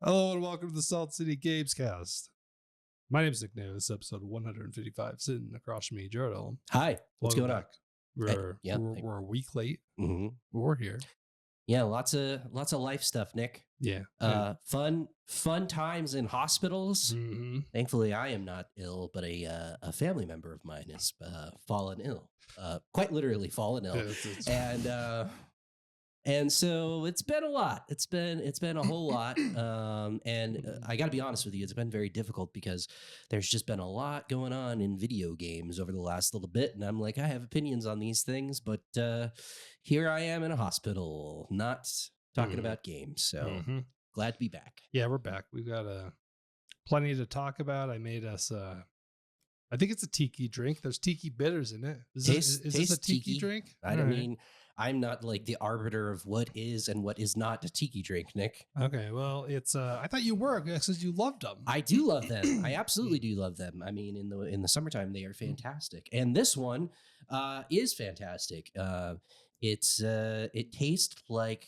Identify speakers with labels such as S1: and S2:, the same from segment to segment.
S1: Hello and welcome to the Salt City Gamescast. My name's Nick Nail. This is episode 155. Sitting across from me, Jared Ellum.
S2: Hi, what's going
S1: back. We're a week late.
S2: Mm-hmm.
S1: We're here.
S2: Yeah, lots of life stuff, Nick.
S1: Yeah.
S2: Fun times in hospitals.
S1: Mm-hmm.
S2: Thankfully, I am not ill, but a family member of mine has fallen ill. Quite literally fallen ill. And so it's been a lot. It's been a whole lot. And I got to be honest with you, it's been very difficult because there's just been a lot going on in video games over the last little bit. And I'm like, I have opinions on these things, but here I am in a hospital, not talking about games. So glad to be back.
S1: Yeah, we're back. We've got plenty to talk about. I made us, I think it's a tiki drink. There's tiki bitters in it. Is this a tiki drink?
S2: I mean, I'm not like the arbiter of what is and what is not a tiki drink, Nick.
S1: Okay, well, it's I thought you were because you loved them.
S2: I do love them. I absolutely do love them. I mean, in the summertime, they are fantastic. And this one is fantastic. It tastes like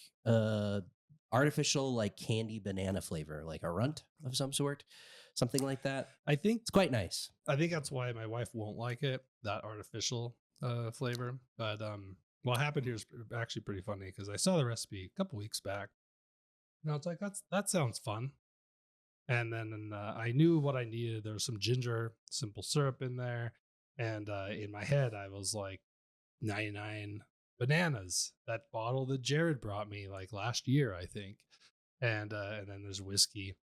S2: artificial like candy banana flavor, like a runt of some sort, something like that.
S1: I think
S2: it's quite nice.
S1: I think that's why my wife won't like it, that artificial flavor. But what happened here is actually pretty funny because I saw the recipe a couple weeks back. And I was like, that sounds fun. And then I knew what I needed. There was some ginger, simple syrup in there. And in my head, I was like, 99 bananas, that bottle that Jared brought me like last year, I think. And then there's whiskey.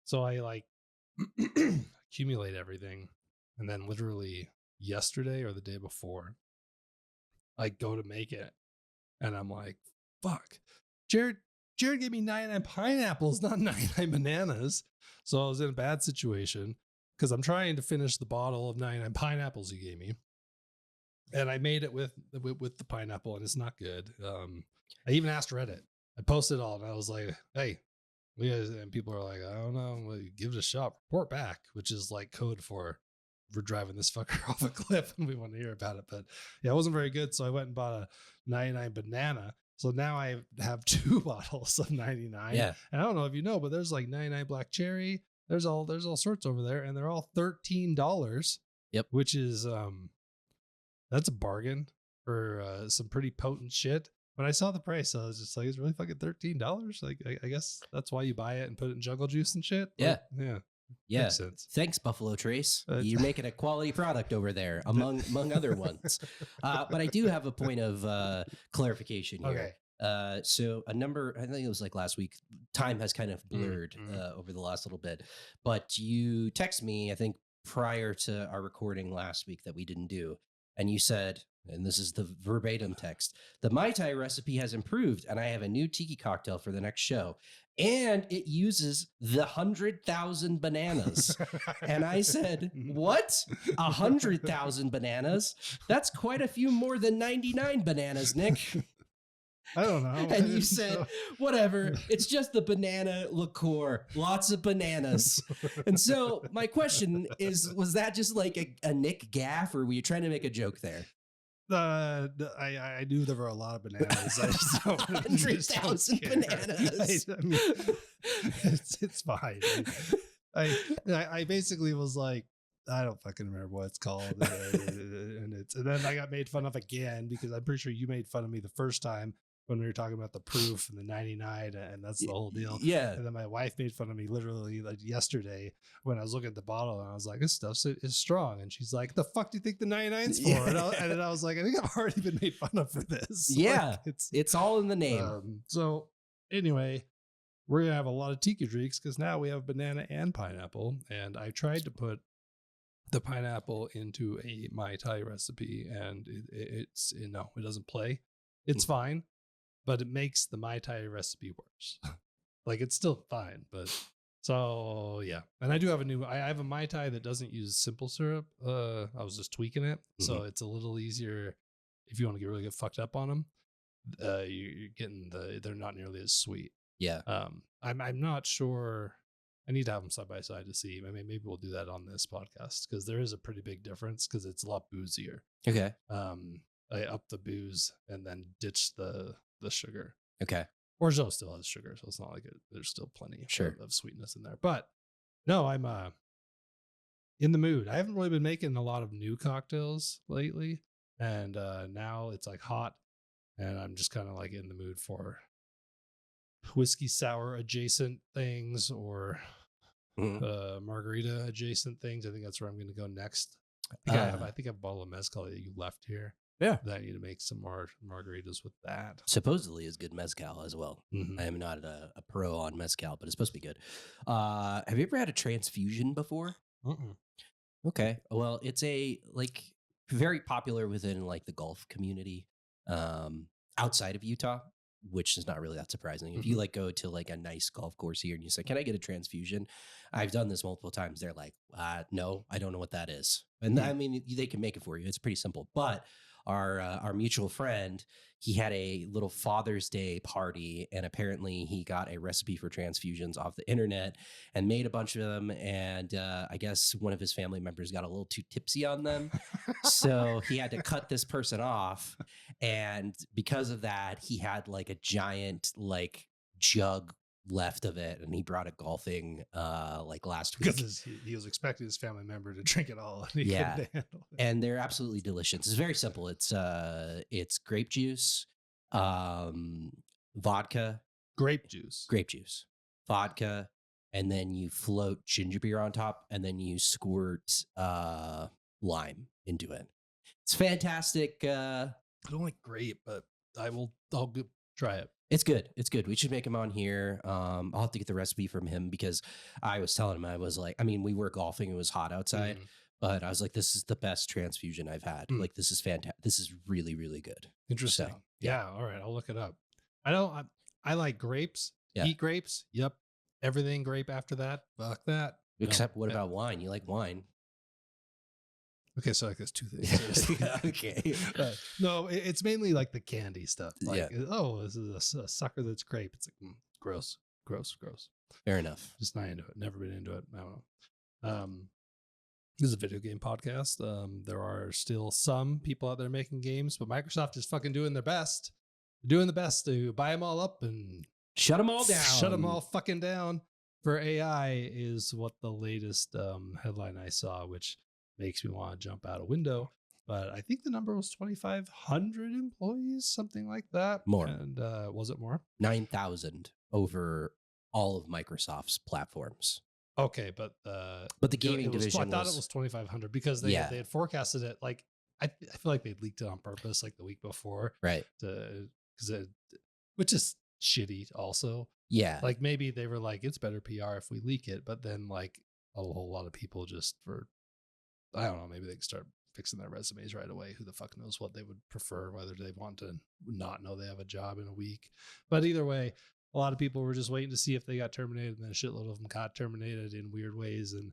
S1: So I like accumulate everything. And then literally yesterday or the day before, I go to make it. And I'm like, fuck. Jared gave me 99 pineapples, not 99 bananas. So I was in a bad situation because I'm trying to finish the bottle of 99 pineapples you gave me. And I made it with the pineapple, and it's not good. I even asked Reddit. I posted it all, and I was like, hey, and people are like, I don't know, well, give it a shot. Report back, which is like code for we're driving this fucker off a cliff and we want to hear about it. But yeah, it wasn't very good. So I went and bought a 99 banana. So now I have 2 bottles of 99.
S2: Yeah.
S1: And I don't know if you know, but there's like 99 black cherry. There's all sorts over there, and they're all $13.
S2: Yep.
S1: Which is that's a bargain for some pretty potent shit. When I saw the price, I was just like, it's really fucking $13. Like, I guess that's why you buy it and put it in jungle juice and shit.
S2: Yeah.
S1: But,
S2: yeah.
S1: Makes sense.
S2: Thanks, Buffalo Trace. You're making a quality product over there, among other ones. But I do have a point of clarification here.
S1: Okay.
S2: So I think it was like last week, time has kind of blurred over the last little bit. But you text me, I think, prior to our recording last week that we didn't do. And you said, and this is the verbatim text, the Mai Tai recipe has improved, and I have a new tiki cocktail for the next show. And it uses the 100,000 bananas. And I said, what? 100,000 bananas? That's quite a few more than 99 bananas, Nick.
S1: I don't know.
S2: And you said, whatever, it's just the banana liqueur, lots of bananas. And so my question is, was that just like a Nick gaff, or were you trying to make a joke there?
S1: I knew there were a lot of bananas.
S2: 100,000 bananas.
S1: I mean, it's fine. I basically was like, I don't fucking remember what it's called. And then I got made fun of again because I'm pretty sure you made fun of me the first time when we were talking about the proof and the 99, and that's the whole deal.
S2: Yeah.
S1: And then my wife made fun of me literally like yesterday when I was looking at the bottle, and I was like, this stuff is strong. And she's like, the fuck do you think the 99's for?
S2: Yeah.
S1: And then I was like, I think I've already been made fun of for this.
S2: Yeah.
S1: Like,
S2: it's all in the name.
S1: So anyway, we're going to have a lot of tiki drinks because now we have banana and pineapple. And I tried to put the pineapple into a Mai Tai recipe, and it doesn't play. It's fine. But it makes the Mai Tai recipe worse. Like, it's still fine, but so yeah. And I do have I have a Mai Tai that doesn't use simple syrup. I was just tweaking it, so it's a little easier if you want to really get fucked up on them. You're getting they're not nearly as sweet.
S2: Yeah.
S1: I'm not sure. I need to have them side by side to see. I mean, maybe we'll do that on this podcast because there is a pretty big difference because it's a lot boozier.
S2: Okay.
S1: I up the booze and then ditch the sugar.
S2: Okay.
S1: Orgeat still has sugar, so it's not like there's still plenty
S2: Sure.
S1: of sweetness in there. But no, I'm in the mood. I haven't really been making a lot of new cocktails lately, and now it's like hot, and I'm just kind of like in the mood for whiskey sour adjacent things or
S2: Mhm.
S1: margarita adjacent things. I think that's where I'm going to go next. I think I have a bottle of mezcal that you left here.
S2: Yeah.
S1: That I need to make some more margaritas with that.
S2: Supposedly is good mezcal as well.
S1: Mm-hmm.
S2: I am not a pro on mezcal, but it's supposed to be good. Have you ever had a transfusion before?
S1: Mm-mm.
S2: Okay. Well, it's a like very popular within like the golf community um outside of Utah, which is not really that surprising. If you
S1: Mm-hmm.
S2: like go to like a nice golf course here and you say, "Can I get a transfusion?" I've done this multiple times. They're like, "No, I don't know what that is." And I mean, they can make it for you. It's pretty simple. But our mutual friend, he had a little Father's Day party, and apparently he got a recipe for transfusions off the internet and made a bunch of them. And I guess one of his family members got a little too tipsy on them. So he had to cut this person off. And because of that, he had like a giant like jug left of it. And he brought it golfing like last week.
S1: Because he was expecting his family member to drink it all, and he
S2: Yeah.
S1: couldn't handle it.
S2: And they're absolutely delicious. It's very simple. It's grape juice, vodka,
S1: Grape juice.
S2: vodka, and then you float ginger beer on top, and then you squirt lime into it. It's fantastic.
S1: I don't like grape, but I'll try it.
S2: It's good. It's good. We should make him on here. I'll have to get the recipe from him because I was telling him, I was like, I mean, we were golfing. It was hot outside, but I was like, this is the best transfusion I've had. Like, this is fantastic. This is really, really good.
S1: Interesting.
S2: So,
S1: yeah. All right. I'll look it up. I like grapes.
S2: Yeah.
S1: Eat grapes. Yep. Everything grape after that. Fuck that.
S2: Except what about wine? You like wine.
S1: Okay, so like there's two things.
S2: Okay.
S1: No, it's mainly like the candy stuff. Like,
S2: Yeah.
S1: oh, this is a sucker that's grape. It's like gross.
S2: Fair enough.
S1: Just not into it. Never been into it. I don't know. This is a video game podcast. There are still some people out there making games, but Microsoft is fucking doing their best. Doing the best to buy them all up and
S2: shut them all down.
S1: Shut them all fucking down. For AI is what the latest headline I saw, which makes me want to jump out a window. But I think the number was 2,500 employees, something like that.
S2: More.
S1: And was it more?
S2: 9,000 over all of Microsoft's platforms.
S1: Okay, but
S2: the gaming division.
S1: I thought it was 2,500 because they had forecasted it like I feel like they leaked it on purpose like the week before,
S2: right?
S1: Which is shitty. Also,
S2: yeah,
S1: like maybe they were like it's better PR if we leak it, but then like a whole lot of people just I don't know, maybe they can start fixing their resumes right away. Who the fuck knows what they would prefer, whether they want to not know they have a job in a week. But either way, a lot of people were just waiting to see if they got terminated, and then a shitload of them got terminated in weird ways. And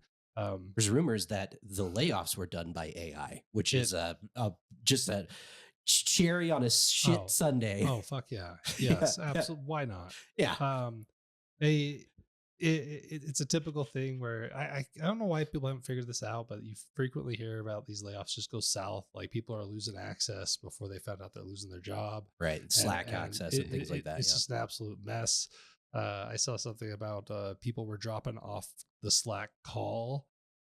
S2: there's rumors that the layoffs were done by AI, which is just a cherry on a shit Sunday.
S1: Oh, fuck yeah. Yes, absolutely. Why not?
S2: Yeah.
S1: It's a typical thing where I don't know why people haven't figured this out, but you frequently hear about these layoffs just go south. Like people are losing access before they found out they're losing their job.
S2: Right. Slack access and things like that.
S1: It's just an absolute mess. I saw something about people were dropping off the Slack call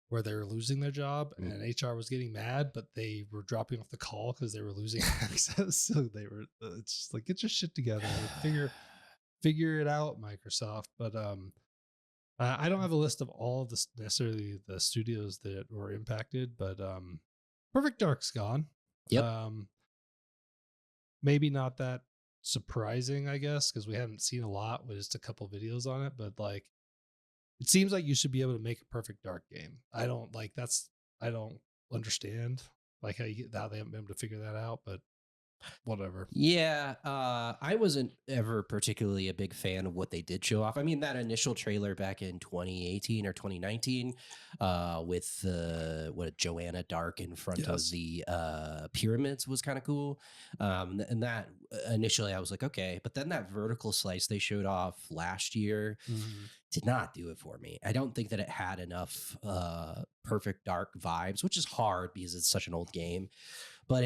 S1: where they were losing their job, and HR was getting mad, but they were dropping off the call because they were losing access. So they were, it's just like, get your shit together, figure it out, Microsoft. But I don't have a list of all of necessarily the studios that were impacted, but Perfect Dark's gone.
S2: Yep.
S1: Maybe not that surprising, I guess, because we haven't seen a lot with just a couple videos on it, but like it seems like you should be able to make a Perfect Dark game. I don't understand like how they haven't been able to figure that out, but whatever.
S2: Yeah, I wasn't ever particularly a big fan of what they did show off. I mean, that initial trailer back in 2018 or 2019 with Joanna Dark in front of the pyramids was kind of cool. And that initially I was like, okay, but then that vertical slice they showed off last year did not do it for me. I don't think that it had enough Perfect Dark vibes, which is hard because it's such an old game. but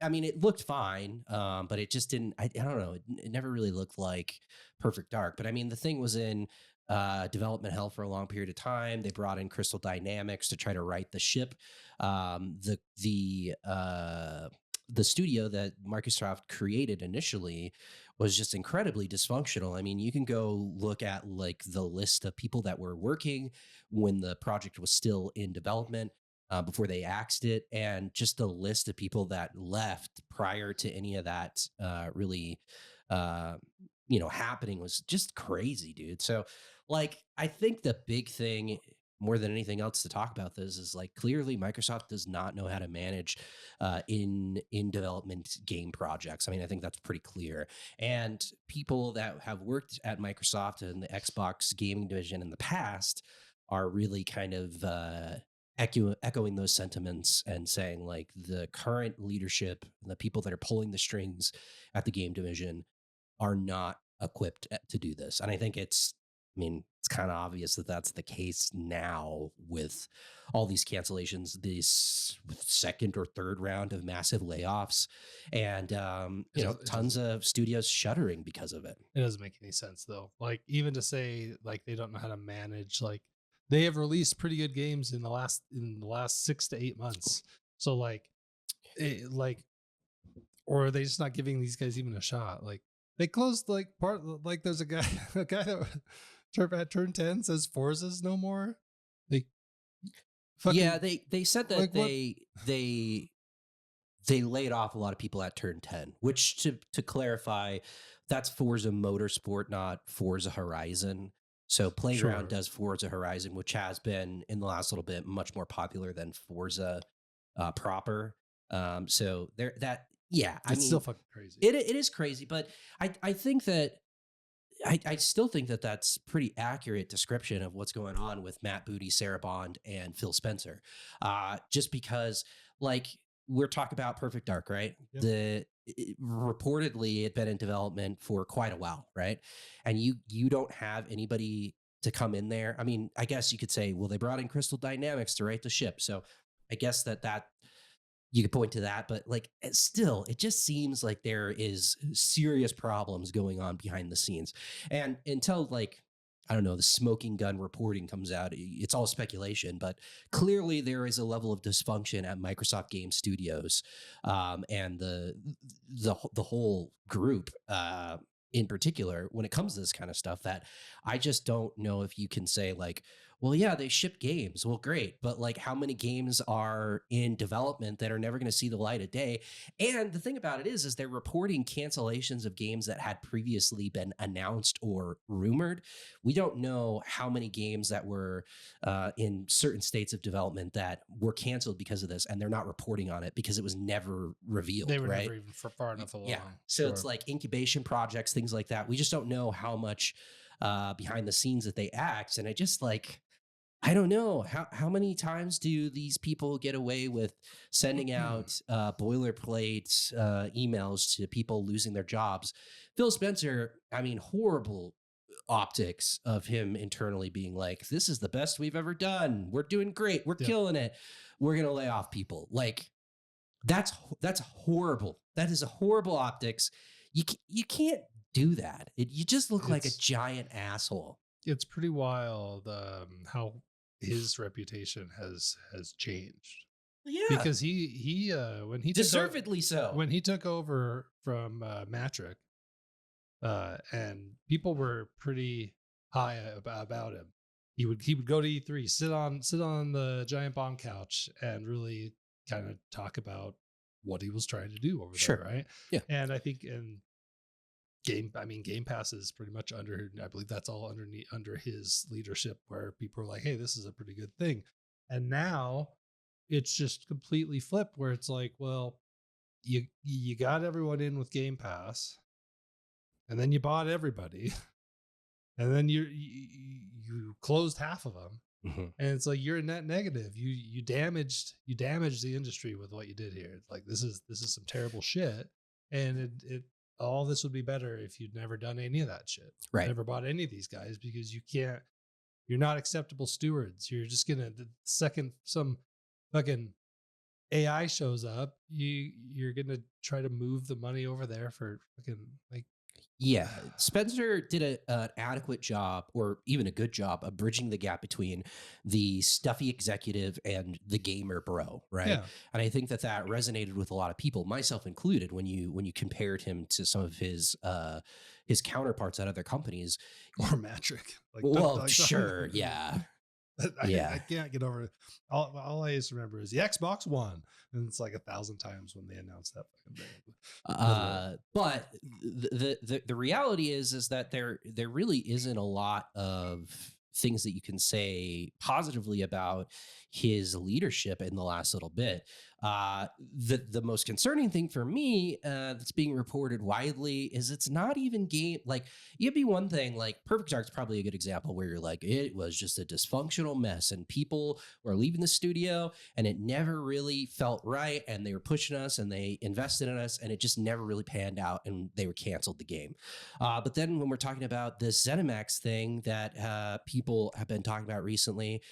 S2: I mean, it looked fine, but it just didn't. I don't know. It never really looked like Perfect Dark. But I mean, the thing was in development hell for a long period of time. They brought in Crystal Dynamics to try to right the ship. The studio that Microsoft created initially was just incredibly dysfunctional. I mean, you can go look at like the list of people that were working when the project was still in development, before they axed it, and just the list of people that left prior to any of that really, uh, happening was just crazy, dude. So, like, I think the big thing more than anything else to talk about this is like clearly Microsoft does not know how to manage in development game projects. I mean, I think that's pretty clear. And people that have worked at Microsoft and the Xbox gaming division in the past are really kind of echoing those sentiments and saying like the current leadership, the people that are pulling the strings at the game division are not equipped to do this. And I think I mean, it's kind of obvious that that's the case now with all these cancellations, this second or third round of massive layoffs, and tons of studios shuttering because of it.
S1: It doesn't make any sense though. Like even to say like they don't know how to manage, like they have released pretty good games in the last 6 to 8 months. So like or are they just not giving these guys even a shot? Like they closed like like there's a guy a guy that at turn 10 says Forza's no more. Like fucking
S2: Yeah, they said that
S1: like what?
S2: they laid off a lot of people at turn 10, which to clarify, that's Forza Motorsport, not Forza Horizon. So Playground
S1: Sure.
S2: does Forza Horizon, which has been in the last little bit much more popular than Forza proper. So there that yeah, I
S1: It's still
S2: mean
S1: fucking crazy.
S2: it is crazy, but I think that I still think that that's pretty accurate description of what's going on with Matt Booty, Sarah Bond, and Phil Spencer. Just because, like, we're talking about Perfect Dark, right?
S1: Yep.
S2: Reportedly, it had been in development for quite a while, right? And you don't have anybody to come in there. I mean, I guess you could say, well, they brought in Crystal Dynamics to right the ship, so I guess that you could point to that, but like still, it just seems like there is serious problems going on behind the scenes. And until like, I don't know, the smoking gun reporting comes out, it's all speculation, but clearly there is a level of dysfunction at Microsoft Game Studios, and the whole group, in particular, when it comes to this kind of stuff, that I just don't know if you can say like, well, yeah, they ship games. Well, great. But like, how many games are in development that are never going to see the light of day? And the thing about it is they're reporting cancellations of games that had previously been announced or rumored. We don't know how many games that were in certain states of development that were canceled because of this, and they're not reporting on it because it was never revealed.
S1: They were
S2: right?
S1: never even far enough along.
S2: Yeah. So it's like incubation projects, things like that. We just don't know how much behind the scenes that they act. And I just like, I don't know how many times do these people get away with sending out boilerplate emails to people losing their jobs. Phil Spencer, I mean, horrible optics of him internally being like, this is the best we've ever done. We're doing great. We're killing it. We're going to lay off people. Like that's horrible. That is a horrible optics. You can't do that. You just look like a giant asshole.
S1: It's pretty wild how his reputation has changed.
S2: Yeah,
S1: because he when he
S2: deservedly so.
S1: When he took over from Matrick, and people were pretty high about him. He would go to E3, sit on the giant bomb couch, and really kind of talk about what he was trying to do over there, right?
S2: Yeah,
S1: and I think Game Pass is pretty much under, I believe that's all under his leadership, where people are like, hey, this is a pretty good thing. And now it's just completely flipped, where it's like, well, you got everyone in with Game Pass, and then you bought everybody, and then you closed half of them.
S2: Mm-hmm.
S1: And it's like you're a net negative. You damaged the industry with what you did here. It's like this is some terrible shit, and it all this would be better if you'd never done any of that shit.
S2: Right.
S1: Never bought any of these guys, because you're not acceptable stewards. You're just gonna, the second some fucking AI shows up, you're gonna try to move the money over there for fucking like
S2: Yeah, Spencer did an adequate job, or even a good job, of bridging the gap between the stuffy executive and the gamer bro, right?
S1: yeah,
S2: And I think that that resonated with a lot of people, myself included, when you compared him to some of his counterparts at other companies.
S1: or Matrick. Like
S2: Well,
S1: like
S2: sure, yeah,
S1: I
S2: yeah.
S1: can't get over it. All I just remember is the Xbox One, and it's like 1,000 times when they announced that fucking thing. Literally,
S2: But the reality is that there really isn't a lot of things that you can say positively about his leadership in the last little bit. The most concerning thing for me that's being reported widely is it's not even game. Like, it'd be one thing, like Perfect Dark's probably a good example where you're like, it was just a dysfunctional mess and people were leaving the studio and it never really felt right, and they were pushing us and they invested in us and it just never really panned out and they were canceled the game. But then when we're talking about this ZeniMax thing that people have been talking about recently,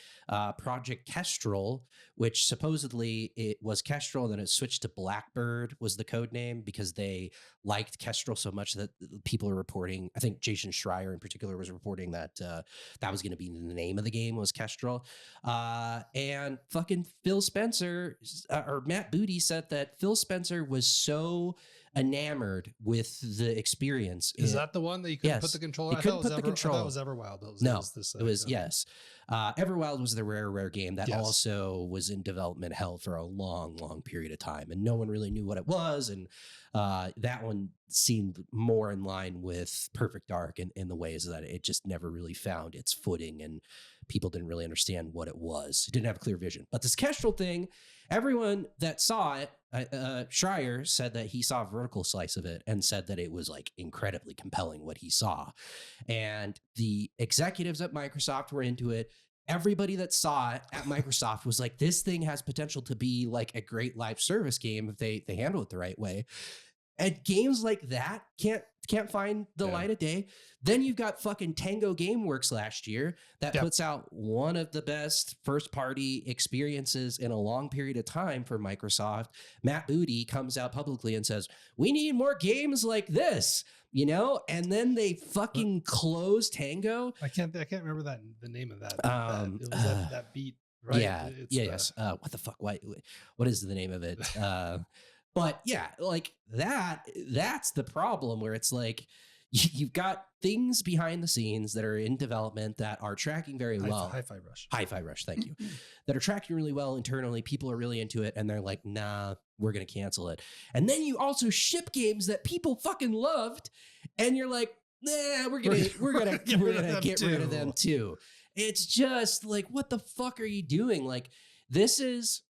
S2: Project Kestrel, which supposedly it was Kestrel and then it switched to Blackbird was the code name because they liked Kestrel so much that people are reporting, I think Jason Schreier in particular was reporting that that was going to be the name of the game was Kestrel. And fucking Phil Spencer or Matt Booty said that Phil Spencer was so enamored with the experience.
S1: is that the one that you couldn't put the
S2: Yes,
S1: controller?
S2: he couldn't put the
S1: I thought
S2: control.
S1: it was Everwild. It
S2: No,
S1: was this.
S2: it was yes. Everwild was the rare game that
S1: Yes.
S2: also was in development hell for a long period of time, and no one really knew what it was. And that one seemed more in line with Perfect Dark in the ways that it just never really found its footing, and people didn't really understand what it was. It didn't have a clear vision. But this Kestrel thing, everyone that saw it, Schreier said that he saw a vertical slice of it and said that it was like incredibly compelling what he saw. And the executives at Microsoft were into it. Everybody that saw it at Microsoft was like, this thing has potential to be like a great live service game if they handle it the right way. And games like that can't find the light of day. Then you've got fucking Tango Gameworks last year that puts out one of the best first party experiences in a long period of time for Microsoft. Matt Booty comes out publicly and says, we need more games like this, you know? And then they fucking close Tango.
S1: I can't remember the name of that. It was that beat, right?
S2: Yeah. Yes. What the fuck? What is the name of it? But yeah, like that's the problem where it's like you've got things behind the scenes that are in development that are tracking very well.
S1: Hi-Fi Rush.
S2: Hi-Fi Rush, thank you. That are tracking really well internally. People are really into it and they're like, nah, we're going to cancel it. And then you also ship games that people fucking loved and you're like, nah, we're going to get rid of them too. It's just like, what the fuck are you doing? Like, this is,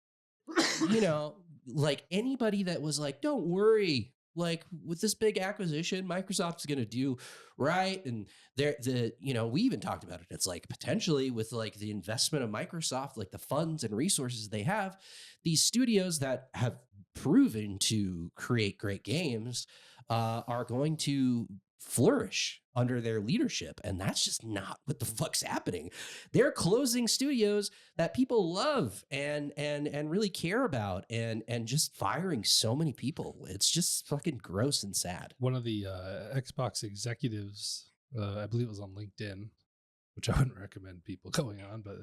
S2: you know, like anybody that was like, don't worry, like with this big acquisition, Microsoft's going to do right. And we even talked about it. It's like potentially with like the investment of Microsoft, like the funds and resources they have, these studios that have proven to create great games are going to flourish under their leadership. And that's just not what the fuck's happening. They're closing studios that people love and really care about and just firing so many people. It's just fucking gross and sad.
S1: One of the Xbox executives, I believe it was on LinkedIn, which I wouldn't recommend people going on, but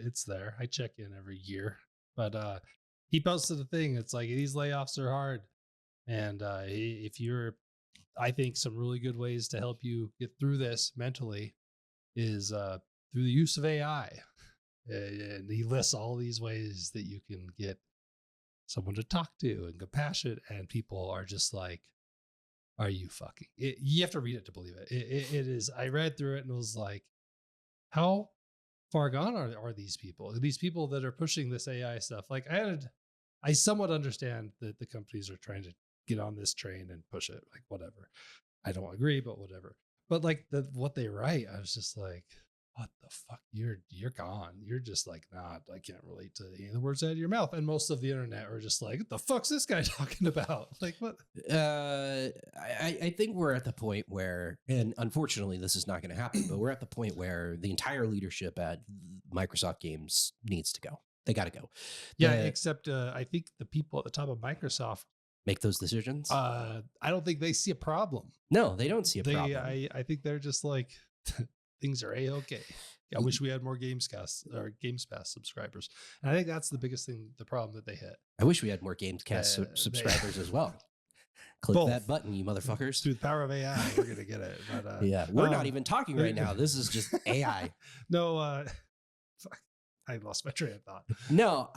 S1: it's there. I check in every year. But he posted a thing. It's like, these layoffs are hard. And if you're, I think some really good ways to help you get through this mentally is through the use of AI. And he lists all these ways that you can get someone to talk to and compassionate. And people are just like, are you fucking? You have to read it to believe it. It is. I read through it and was like, how far gone are these people? These people that are pushing this AI stuff. Like I somewhat understand that the companies are trying to get on this train and push it. Like whatever. I don't agree, but whatever. But like what they write, I was just like, what the fuck? You're gone. You're just like, not. I can't relate to any of the words out of your mouth. And most of the internet are just like, what the fuck's this guy talking about? Like what?
S2: I think we're at the point where, and unfortunately this is not going to happen, but we're at the point where the entire leadership at Microsoft Games needs to go. They got to go.
S1: Yeah, except I think the people at the top of Microsoft
S2: Make those decisions.
S1: I don't think they see a problem.
S2: No, they don't see a problem.
S1: I think they're just like things are a-okay. I wish we had more Gamescast or Gamespass subscribers. And I think that's the biggest thing, the problem that they hit.
S2: I wish we had more Gamescast subscribers as well. Click
S1: Both.
S2: That button, you motherfuckers.
S1: Through the power of AI, we're gonna get it. But,
S2: yeah, we're not even talking right now. This is just AI.
S1: No, fuck, I lost my train of thought.
S2: No,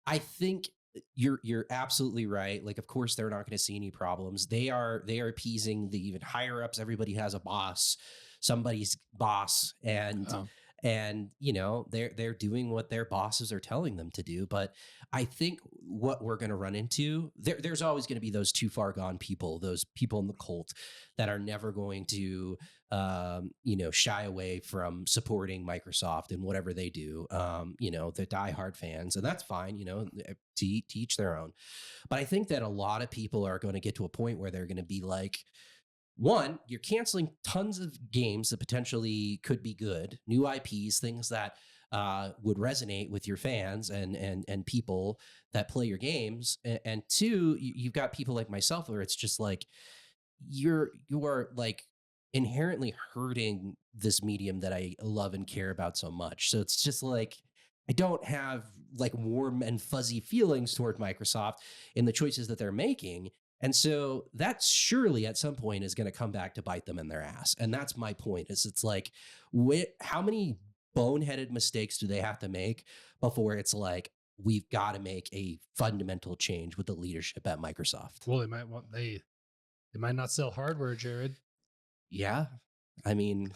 S2: I think you're absolutely right. Like, of course, they're not going to see any problems. They are appeasing the even higher ups. Everybody has a boss, somebody's boss, and you know they're doing what their bosses are telling them to do. But I think what we're going to run into there's always going to be those too far gone people, those people in the cult that are never going to shy away from supporting Microsoft and whatever they do. The diehard fans, and that's fine. To each their own. But I think that a lot of people are going to get to a point where they're going to be like, one, you're canceling tons of games that potentially could be good, new IPs, things that would resonate with your fans and people that play your games. And two, you've got people like myself where it's just like you are like inherently hurting this medium that I love and care about so much. So it's just like I don't have like warm and fuzzy feelings toward Microsoft in the choices that they're making. And so that surely at some point is going to come back to bite them in their ass. And that's my point. It's like, how many boneheaded mistakes do they have to make before it's like, we've got to make a fundamental change with the leadership at Microsoft?
S1: Well, they might not sell hardware, Jared.
S2: Yeah. I mean,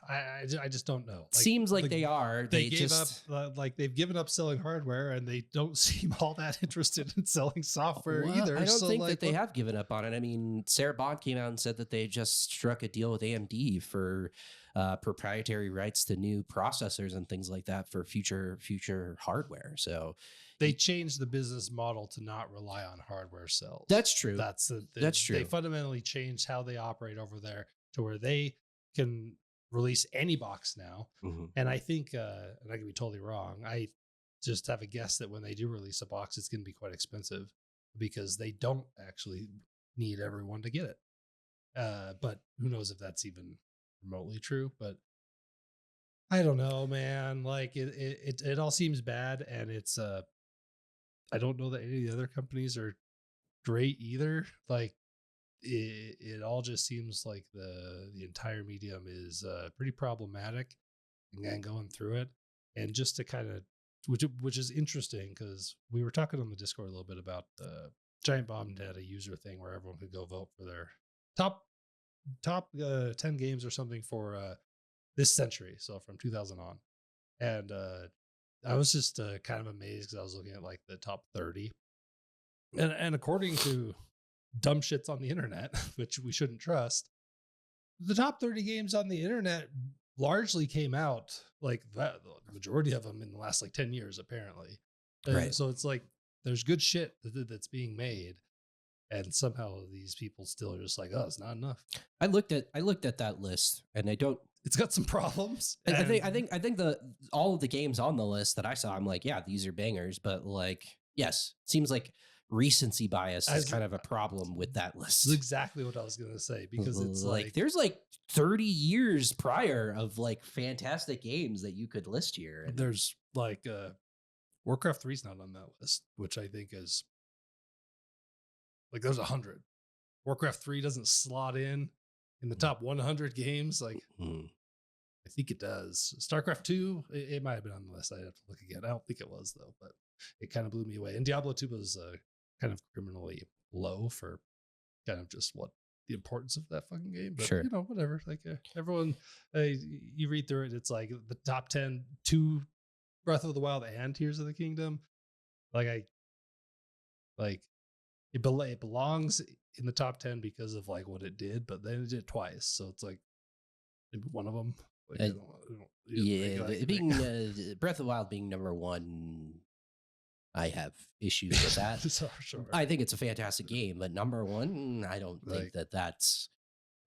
S1: I just don't know.
S2: Seems like they are.
S1: They gave up, they've given up selling hardware, and they don't seem all that interested in selling software either.
S2: I don't think that they have given up on it. I mean, Sarah Bond came out and said that they just struck a deal with AMD for proprietary rights to new processors and things like that for future hardware. So
S1: they changed the business model to not rely on hardware sales.
S2: That's true.
S1: That's true. They fundamentally changed how they operate over there to where they can release any box now.
S2: Mm-hmm.
S1: And I think, and I could be totally wrong, I just have a guess that when they do release a box, it's going to be quite expensive because they don't actually need everyone to get it. But who knows if that's even remotely true. But I don't know, man. Like it all seems bad, and it's I don't know that any of the other companies are great either. Like it all just seems like the entire medium is pretty problematic and going through it. And just to kind of, which is interesting because we were talking on the Discord a little bit about Giant Bomb had a user thing where everyone could go vote for their top 10 games or something for this century, so from 2000 on. And I was just kind of amazed because I was looking at like the top 30, and according to dumb shits on the internet, which we shouldn't trust, the top 30 games on the internet largely came out like that, the majority of them in the last like 10 years apparently.
S2: Right.
S1: So it's like there's good shit that's being made, and somehow these people still are just like, oh, it's not enough.
S2: I looked at that list, and
S1: it's got some problems.
S2: I think all of the games on the list that I saw, I'm like, yeah, these are bangers, but like, yes, seems like recency bias is kind of a problem with that list.
S1: That's exactly what I was going to say, because it's like
S2: there's like 30 years prior of like fantastic games that you could list here.
S1: And there's like Warcraft 3 is not on that list, which I think is like there's 100. Warcraft 3 doesn't slot in the top 100 games. Like I think it does. StarCraft 2, it might have been on the list. I'd have to look again. I don't think it was though, but it kind of blew me away. And Diablo 2 was kind of criminally low for kind of just what the importance of that fucking game. But
S2: sure,
S1: whatever. Like everyone, you read through it, it's like the top 10 to Breath of the Wild and Tears of the Kingdom. Like it belongs in the top 10 because of like what it did, but then it did twice. So it's like maybe one of them. Like,
S2: being Breath of the Wild being number one, I have issues with that.
S1: Sure.
S2: I think it's a fantastic game, but number one, I don't think that's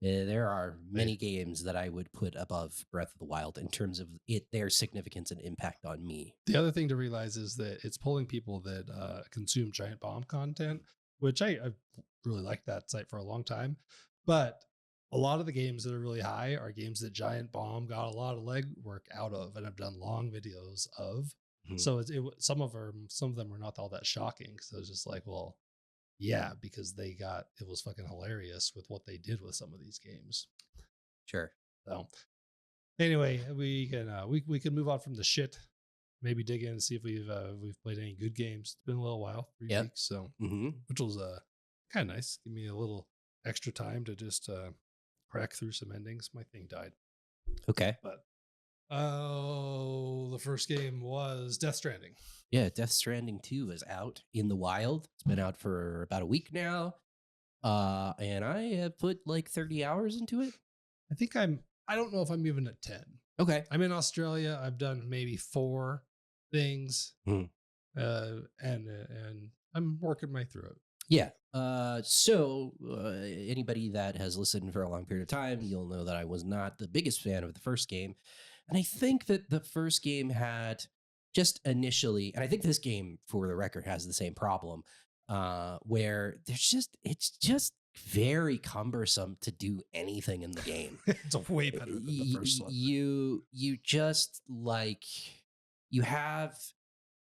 S2: There are
S1: They
S2: many games that I would put above Breath of the Wild in terms of their significance and impact on me.
S1: The other thing to realize is that it's pulling people that consume Giant Bomb content, which I really liked that site for a long time. But a lot of the games that are really high are games that Giant Bomb got a lot of legwork out of and have done long videos of.
S2: Mhm.
S1: So some of them were not all that shocking. So it's just like, well, yeah, because it was fucking hilarious with what they did with some of these games.
S2: Sure.
S1: So anyway, we can move on from the shit. Maybe dig in and see if we've played any good games. It's been a little while, 3 weeks, so
S2: Hmm.
S1: which was kind of nice. Give me a little extra time to just crack through some endings. My thing died,
S2: Okay.
S1: but the first game was Death Stranding.
S2: Yeah, Death Stranding 2 is out in the wild. It's been out for about a week now. And I have put like 30 hours into it.
S1: I think I don't know if I'm even at 10.
S2: Okay.
S1: I'm in Australia. I've done maybe 4 things,
S2: Mhm.
S1: and I'm working my through it.
S2: Yeah. So anybody that has listened for a long period of time, you'll know that I was not the biggest fan of the first game. And I think that the first game had just initially, and I think this game, for the record, has the same problem, where it's just very cumbersome to do anything in the game.
S1: It's way better than the first one.
S2: You just like you have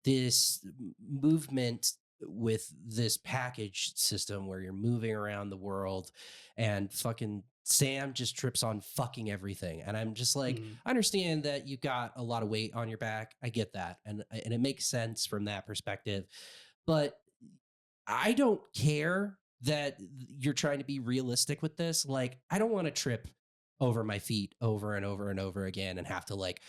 S2: this movement with this package system where you're moving around the world and fucking Sam just trips on fucking everything. And I'm just like,
S1: Mhm.
S2: I understand that you got a lot of weight on your back. I get that. And it makes sense from that perspective. But I don't care that you're trying to be realistic with this. Like, I don't want to trip over my feet over and over and over again and have to like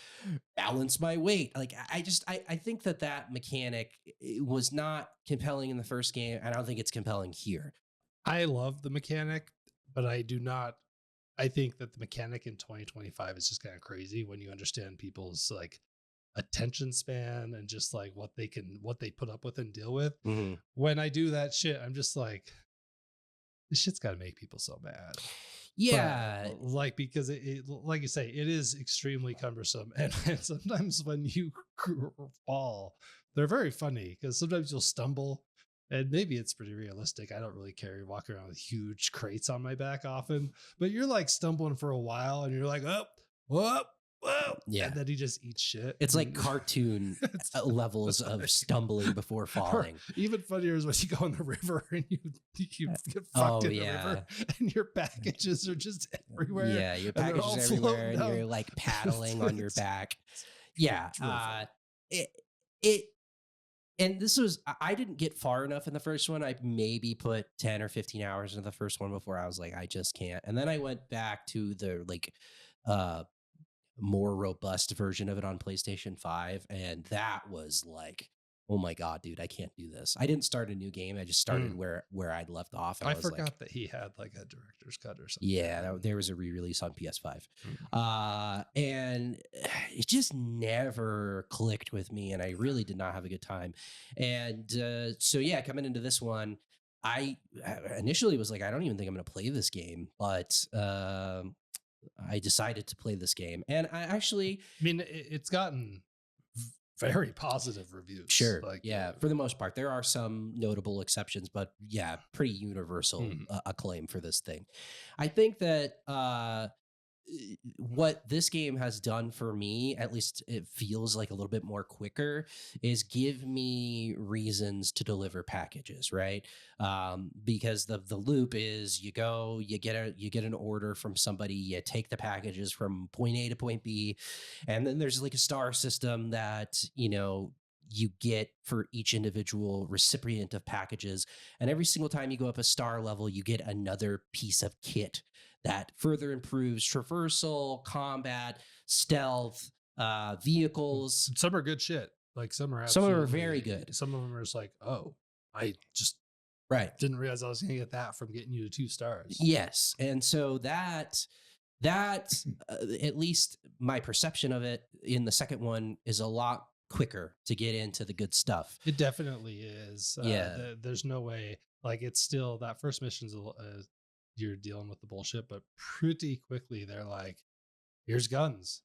S2: balance my weight. Like, I think that mechanic was not compelling in the first game. I don't think it's compelling here.
S1: I love the mechanic, but I do not. I think that the mechanic in 2025 is just kind of crazy when you understand people's like attention span and just like what they put up with and deal with.
S2: Mhm.
S1: When I do that shit, I'm just like, this shit's got to make people so mad.
S2: Yeah.
S1: But like because like you say, it is extremely cumbersome, and sometimes when you fall, they're very funny because sometimes you'll stumble, and maybe it's pretty realistic. I don't really carry walking around with huge crates on my back often, but you're like stumbling for a while, and you're like up, up, up,
S2: Yeah.
S1: and then he just eats shit.
S2: It's like cartoon
S1: It's-
S2: levels
S1: that's
S2: of
S1: right.
S2: stumbling before
S1: Or
S2: falling.
S1: even funnier is when you go in the river and you get
S2: Oh,
S1: fucked in the
S2: yeah.
S1: river and your packages are just everywhere.
S2: Yeah, your
S1: and they're all
S2: packages everywhere
S1: floating
S2: and you're
S1: down.
S2: like paddling on your
S1: It's-
S2: back. Yeah.
S1: it's really funny.
S2: It, it, and this was, I didn't get far enough in the first one. I maybe put 10 or 15 hours into the first one before I was like, I just can't. And then I went back to the like, uh, more robust version of it on PlayStation 5. And that was like, oh my God, dude, I can't do this. I didn't start a new game. I just started where I'd left off. And
S1: I
S2: I was
S1: forgot
S2: like,
S1: that he had like a director's cut or something.
S2: yeah, there was a re-release on PS5.
S1: Mm.
S2: And it just never clicked with me. And I really did not have a good time. And so, yeah, coming into this one, I initially was like, I don't even think I'm going to play this game. But I decided to play this game. And I actually,
S1: I mean, it's gotten very positive reviews.
S2: sure,
S1: Like,
S2: yeah, for the most part, there are some notable exceptions, but yeah, pretty universal acclaim for this thing. I think that what this game has done for me, at least it feels like a little bit more quicker, is give me reasons to deliver packages, right? Because the loop is you go, you get an order from somebody, you take the packages from point A to point B, and then there's like a star system that you get for each individual recipient of packages. And every single time you go up a star level, you get another piece of kit that further improves traversal, combat, stealth, vehicles.
S1: some are good shit. Like some are
S2: Some of them are
S1: absolutely
S2: very good.
S1: Some of them are just like, oh, I just
S2: Right.
S1: didn't realize I was going to get that from getting you to 2 stars.
S2: Yes. And so that at least my perception of it in the second one is a lot quicker to get into the good stuff.
S1: It definitely is.
S2: Yeah.
S1: There's no way. Like it's still that first mission's you're dealing with the bullshit, but pretty quickly they're like, here's guns.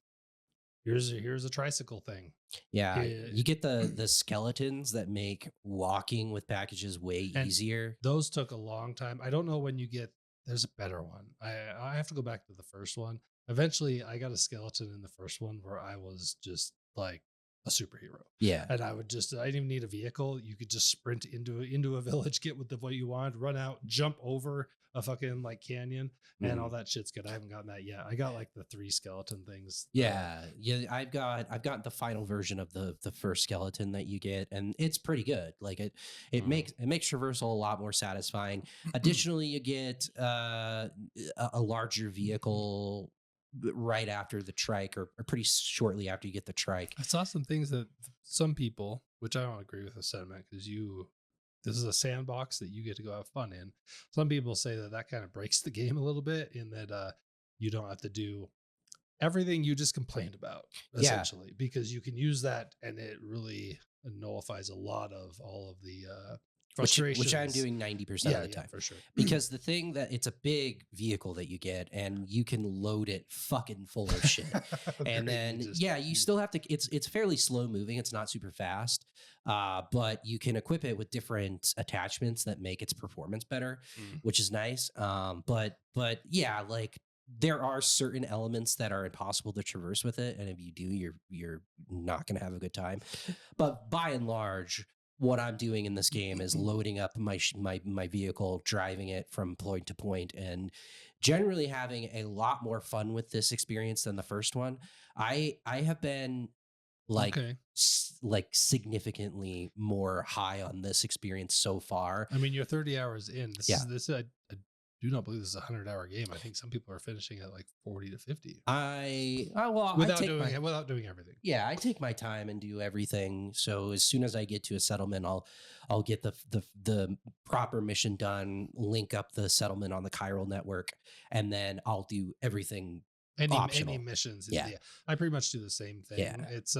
S1: Here's a tricycle thing.
S2: Yeah,
S1: Eh,
S2: you get the skeletons that make walking with packages way
S1: and
S2: easier.
S1: those took a long time. I don't know when you get there's a better one. I have to go back to the first one. Eventually I got a skeleton in the first one where I was just like a superhero.
S2: Yeah.
S1: And I didn't even need a vehicle. You could just sprint into a village, get with the what you want, run out, jump over a fucking like canyon, and all
S2: Mhm.
S1: that shit's good. I haven't gotten that yet. I got like the 3 skeleton things.
S2: Yeah. I've got the final version of the first skeleton that you get, and it's pretty good. Like it makes traversal a lot more satisfying. Additionally, you get a larger vehicle right after the trike, or pretty shortly after you get the trike.
S1: I saw some things that some people, which I don't agree with the sentiment, because this is a sandbox that you get to go have fun in. Some people say that that kind of breaks the game a little bit in that you don't have to do everything you just complained about,
S2: Yeah,
S1: essentially, because you can use that and it really nullifies a lot of all of the
S2: which I'm
S1: frustrations.
S2: doing 90% of
S1: Yeah,
S2: the
S1: yeah,
S2: time.
S1: for sure.
S2: Because the thing that it's a big vehicle that you get, and you can load it fucking full of shit. And
S1: Great.
S2: then yeah, you still have to, it's fairly slow moving, it's not super fast. But you can equip it with different attachments that make its performance better,
S1: Mm.
S2: which is nice. But yeah, like there are certain elements that are impossible to traverse with it, and if you do, you're not going to have a good time. But by and large, what I'm doing in this game is loading up my vehicle, driving it from point to point, and generally having a lot more fun with this experience than the first one. I have been like
S1: Okay.
S2: like significantly more high on this experience so far.
S1: I mean, you're 30 hours in.
S2: Yeah.
S1: I do not believe this is a 100-hour game. I think some people are finishing at like 40 to 50
S2: I take my
S1: without doing everything.
S2: yeah, I take my time and do everything. So as soon as I get to a settlement, I'll get the proper mission done, link up the settlement on the chiral network, and then I'll do everything
S1: Any
S2: optional.
S1: missions.
S2: Yeah.
S1: Yeah, I pretty much do the same thing.
S2: Yeah.
S1: It's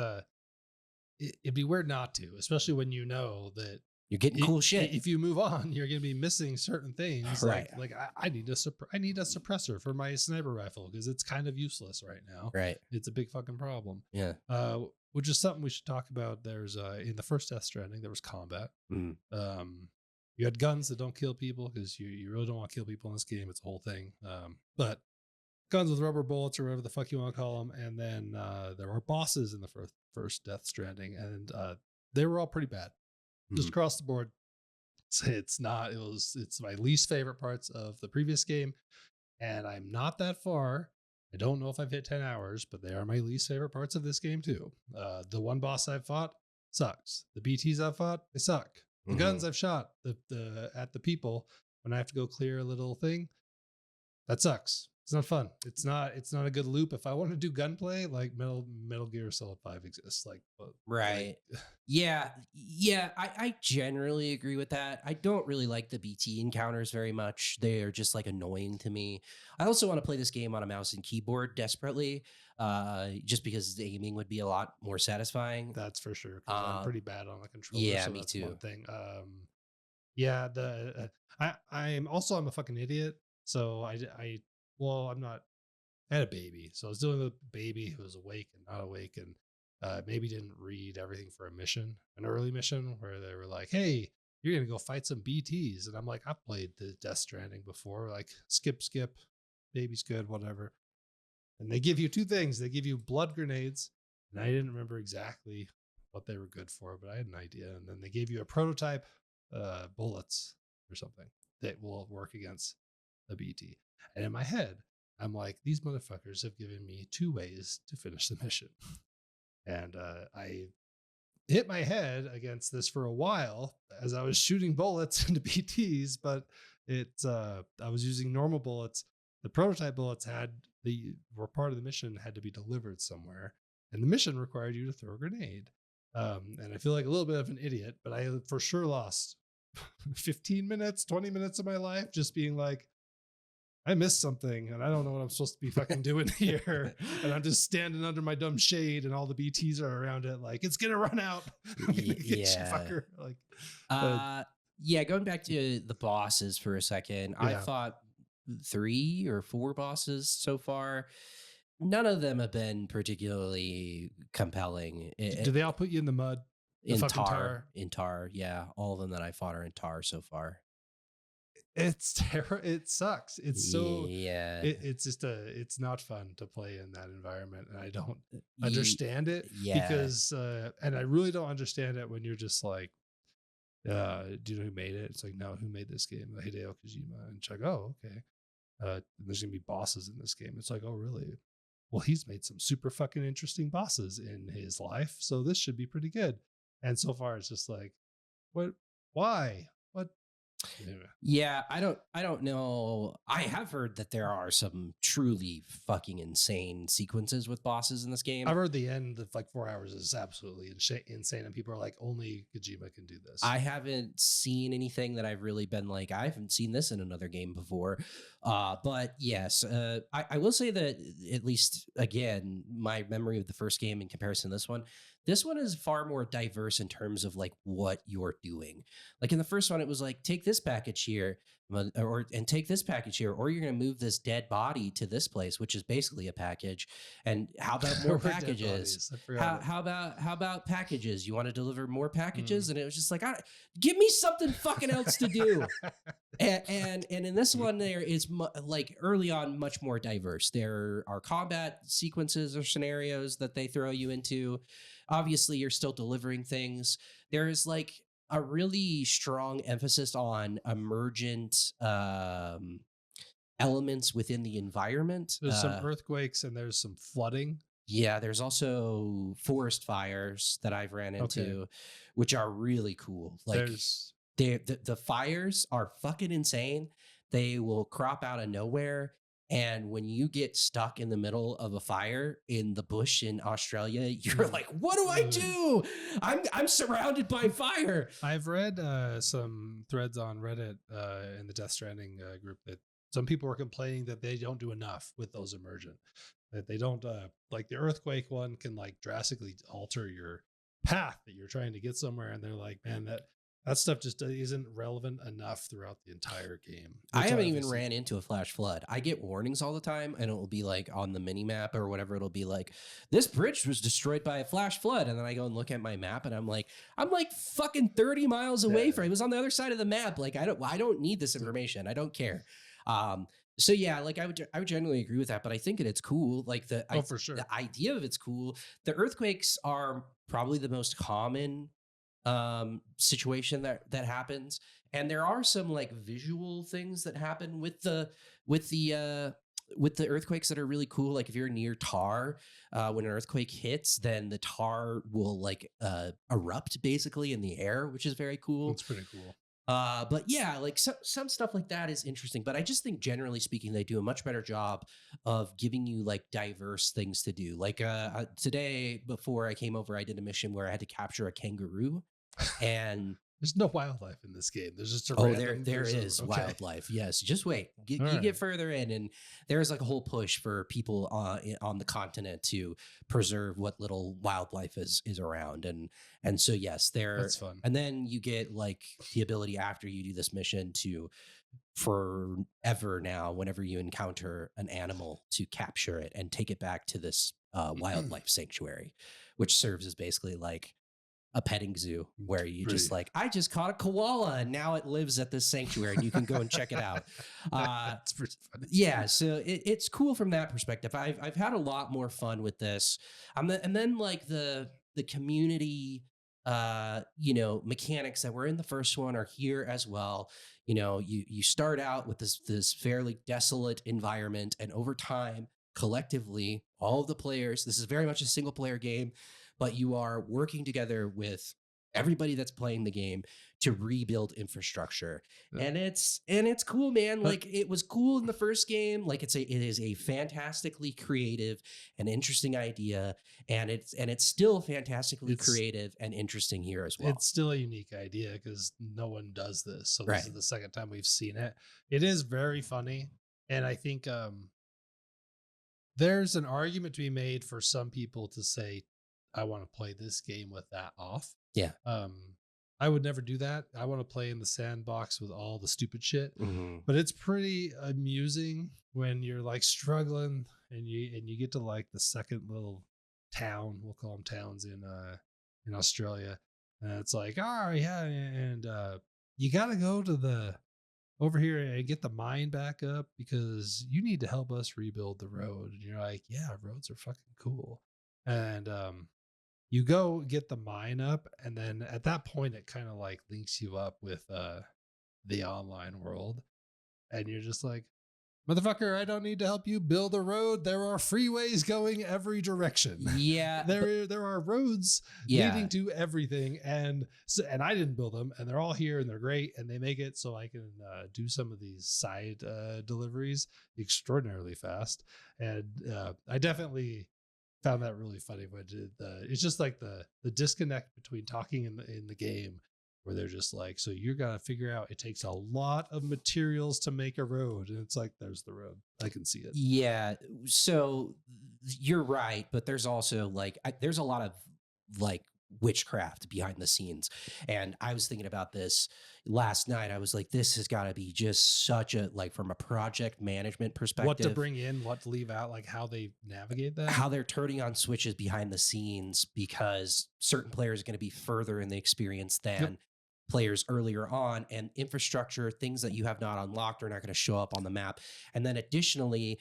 S1: it'd be weird not to, especially when you know that
S2: You're getting cool shit.
S1: if you move on, you're going to be missing certain things.
S2: Right.
S1: Like I need I need a suppressor for my sniper rifle because it's kind of useless right now.
S2: Right.
S1: It's a big fucking problem.
S2: Yeah.
S1: Which is something we should talk about. There's in the first Death Stranding, there was combat.
S2: Mhm.
S1: You had guns that don't kill people because you really don't want to kill people in this game. It's a whole thing. But guns with rubber bullets or whatever the fuck you want to call them. And then there were bosses in the first Death Stranding, and they were all pretty bad, just
S2: Mhm.
S1: across the board. It's my least favorite parts of the previous game, and I'm not that far. I don't know if I've hit 10 hours, but they are my least favorite parts of this game too. The one boss I've fought sucks. The BTs I've fought, they suck. The guns
S2: Mhm.
S1: I've shot the at the people when I have to go clear a little thing, that sucks. It's not fun. It's not a good loop. If I want to do gunplay, like Metal Gear Solid 5 exists.
S2: Right. Yeah. Yeah. I generally agree with that. I don't really like the BT encounters very much. They are just like annoying to me. I also want to play this game on a mouse and keyboard desperately, just because the aiming would be a lot more satisfying.
S1: that's for sure, because I'm
S2: Uh,
S1: pretty bad on the controller,
S2: yeah,
S1: so
S2: me
S1: that's one
S2: too.
S1: thing. Yeah, I'm a fucking idiot. So I'm not. I had a baby, so I was dealing with a baby who was awake and not awake, and maybe didn't read everything for a mission, an early mission where they were like, "Hey, you're gonna go fight some BTs," and I'm like, "I've played the Death Stranding before. Like, skip, baby's good, whatever." And they give you two things. They give you blood grenades, and I didn't remember exactly what they were good for, but I had an idea. And then they gave you a prototype bullets or something that will work against the BT. And in my head, I'm like, these motherfuckers have given me two ways to finish the mission. And I hit my head against this for a while as I was shooting bullets into BTs, but I was using normal bullets. The prototype bullets were part of the mission, had to be delivered somewhere, and the mission required you to throw a grenade. And I feel like a little bit of an idiot, but I for sure lost 15 minutes, 20 minutes of my life just being like, I missed something and I don't know what I'm supposed to be fucking doing here. And I'm just standing under my dumb shade and all the BTs are around it. Like, it's going to run out. I'm going to get you,
S2: Yeah.
S1: fucker. Like,
S2: Yeah, going back to the bosses for a second, I
S1: Yeah.
S2: thought three or four bosses so far. None of them have been particularly compelling.
S1: Do they all put you in the mud? The fucking tar?
S2: In tar, yeah, all of them that I fought are in tar so far.
S1: It's terror. It sucks. It's so.
S2: Yeah,
S1: It's just it's not fun to play in that environment, and I don't
S2: Ye-
S1: understand it
S2: yeah.
S1: because, and I really don't understand it when you're just like, do you know who made it? It's like, no, who made this game? Hideo Kojima. And it's like, oh, okay. There's gonna be bosses in this game. It's like, oh, really? Well, he's made some super fucking interesting bosses in his life, so this should be pretty good. And so far, it's just like, what? Why? What? Anyway.
S2: Yeah, I don't know. I have heard that there are some truly fucking insane sequences with bosses in this game.
S1: I've heard the end of like 4 hours is absolutely insane, and people are like, only Kojima can do this.
S2: I haven't seen anything that I've really been like, I haven't seen this in another game before. But yes, I will say that at least again, my memory of the first game in comparison to this one is far more diverse in terms of like what you're doing. Like in the first one, it was like, take this package here, or and take this package here, or you're going to move this dead body to this place, which is basically a package. And how about more packages? How about packages? You want to deliver more packages? And it was just like, give me something fucking else to do. And in this one, there is like early on much more diverse. There are combat sequences or scenarios that they throw you into. Obviously, you're still delivering things. There's like a really strong emphasis on emergent elements within the environment.
S1: There's some earthquakes and there's some flooding.
S2: Yeah, there's also forest fires that I've ran into, which are really cool. Like the fires are fucking insane. They will crop out of nowhere. And when you get stuck in the middle of a fire in the bush in Australia, you're like, what do I do? I'm surrounded by fire.
S1: I've read some threads on Reddit in the Death Stranding group that some people are complaining that they don't do enough with those emergent. That they don't like the earthquake one can like drastically alter your path that you're trying to get somewhere, and they're like, man, that stuff just isn't relevant enough throughout the entire game.
S2: I haven't even ran into a flash flood. I get warnings all the time, and it will be like on the mini map or whatever. It'll be like, this bridge was destroyed by a flash flood. And then I go and look at my map, and I'm like fucking 30 miles away from it. It was on the other side of the map. Like, I don't need this information. I don't care. So yeah, like I would generally agree with that, but I think it's cool. Like
S1: for sure,
S2: the idea of it's cool. The earthquakes are probably the most common situation that happens, and there are some like visual things that happen with the earthquakes that are really cool. Like if you're near tar, when an earthquake hits, then the tar will like erupt basically in the air, which is very cool.
S1: It's pretty cool.
S2: But yeah, like some stuff like that is interesting, but I just think generally speaking, they do a much better job of giving you like diverse things to do. Like today, before I came over, I did a mission where I had to capture a kangaroo, and
S1: there's no wildlife in this game. There's just
S2: there is wildlife. Yes, just wait. You get further in, and there's like a whole push for people on the continent to preserve what little wildlife is around, and so yes,
S1: that's fun.
S2: And then you get like the ability after you do this mission to forever now, whenever you encounter an animal, to capture it and take it back to this wildlife sanctuary, which serves as basically like a petting zoo where you just like, I just caught a koala and now it lives at this sanctuary and you can go and check it out.
S1: That's pretty funny.
S2: Yeah. So it's cool from that perspective. I've had a lot more fun with this. And then like the community, mechanics that were in the first one are here as well. You start out with this fairly desolate environment, and over time, collectively, all of the players, this is very much a single player game, but you are working together with everybody that's playing the game to rebuild infrastructure. Yeah. And it's cool, man. Like it was cool in the first game. Like it is a fantastically creative and interesting idea. And it's still fantastically creative and interesting here as well.
S1: It's still a unique idea because no one does this. So this is the second time we've seen it. It is very funny. And I think there's an argument to be made for some people to say, I want to play this game with that off.
S2: Yeah.
S1: I would never do that. I want to play in the sandbox with all the stupid shit.
S2: Mhm.
S1: But it's pretty amusing when you're like struggling and you get to like the second little town, we'll call them towns in Australia. And it's like, oh yeah, and you gotta go to the over here and get the mine back up because you need to help us rebuild the road. And you're like, yeah, roads are fucking cool. And you go get the mine up, and then at that point it kind of like links you up with the online world, and you're just like, motherfucker, I don't need to help you build a road. There are freeways going every direction.
S2: Yeah, but
S1: There are roads leading
S2: yeah.
S1: to everything, and and I didn't build them, and they're all here, and they're great, and they make it so I can do some of these side deliveries extraordinarily fast, and I definitely found that really funny. But it's just like the disconnect between talking in the game, where they're just like, so you're gonna figure out it takes a lot of materials to make a road, and it's like, there's the road, I can see it.
S2: Yeah, so you're right, but there's also like there's a lot of like witchcraft behind the scenes. And I was thinking about this last night. I was like, this has got to be just such a like from a project management
S1: What to
S2: perspective,
S1: bring in, what to leave out, like how they navigate that.
S2: how they're turning on switches behind the scenes because certain players are going to be further in the experience
S1: Yep.
S2: than players earlier on, and infrastructure things that you have not unlocked are not going to show up on the map. And then additionally,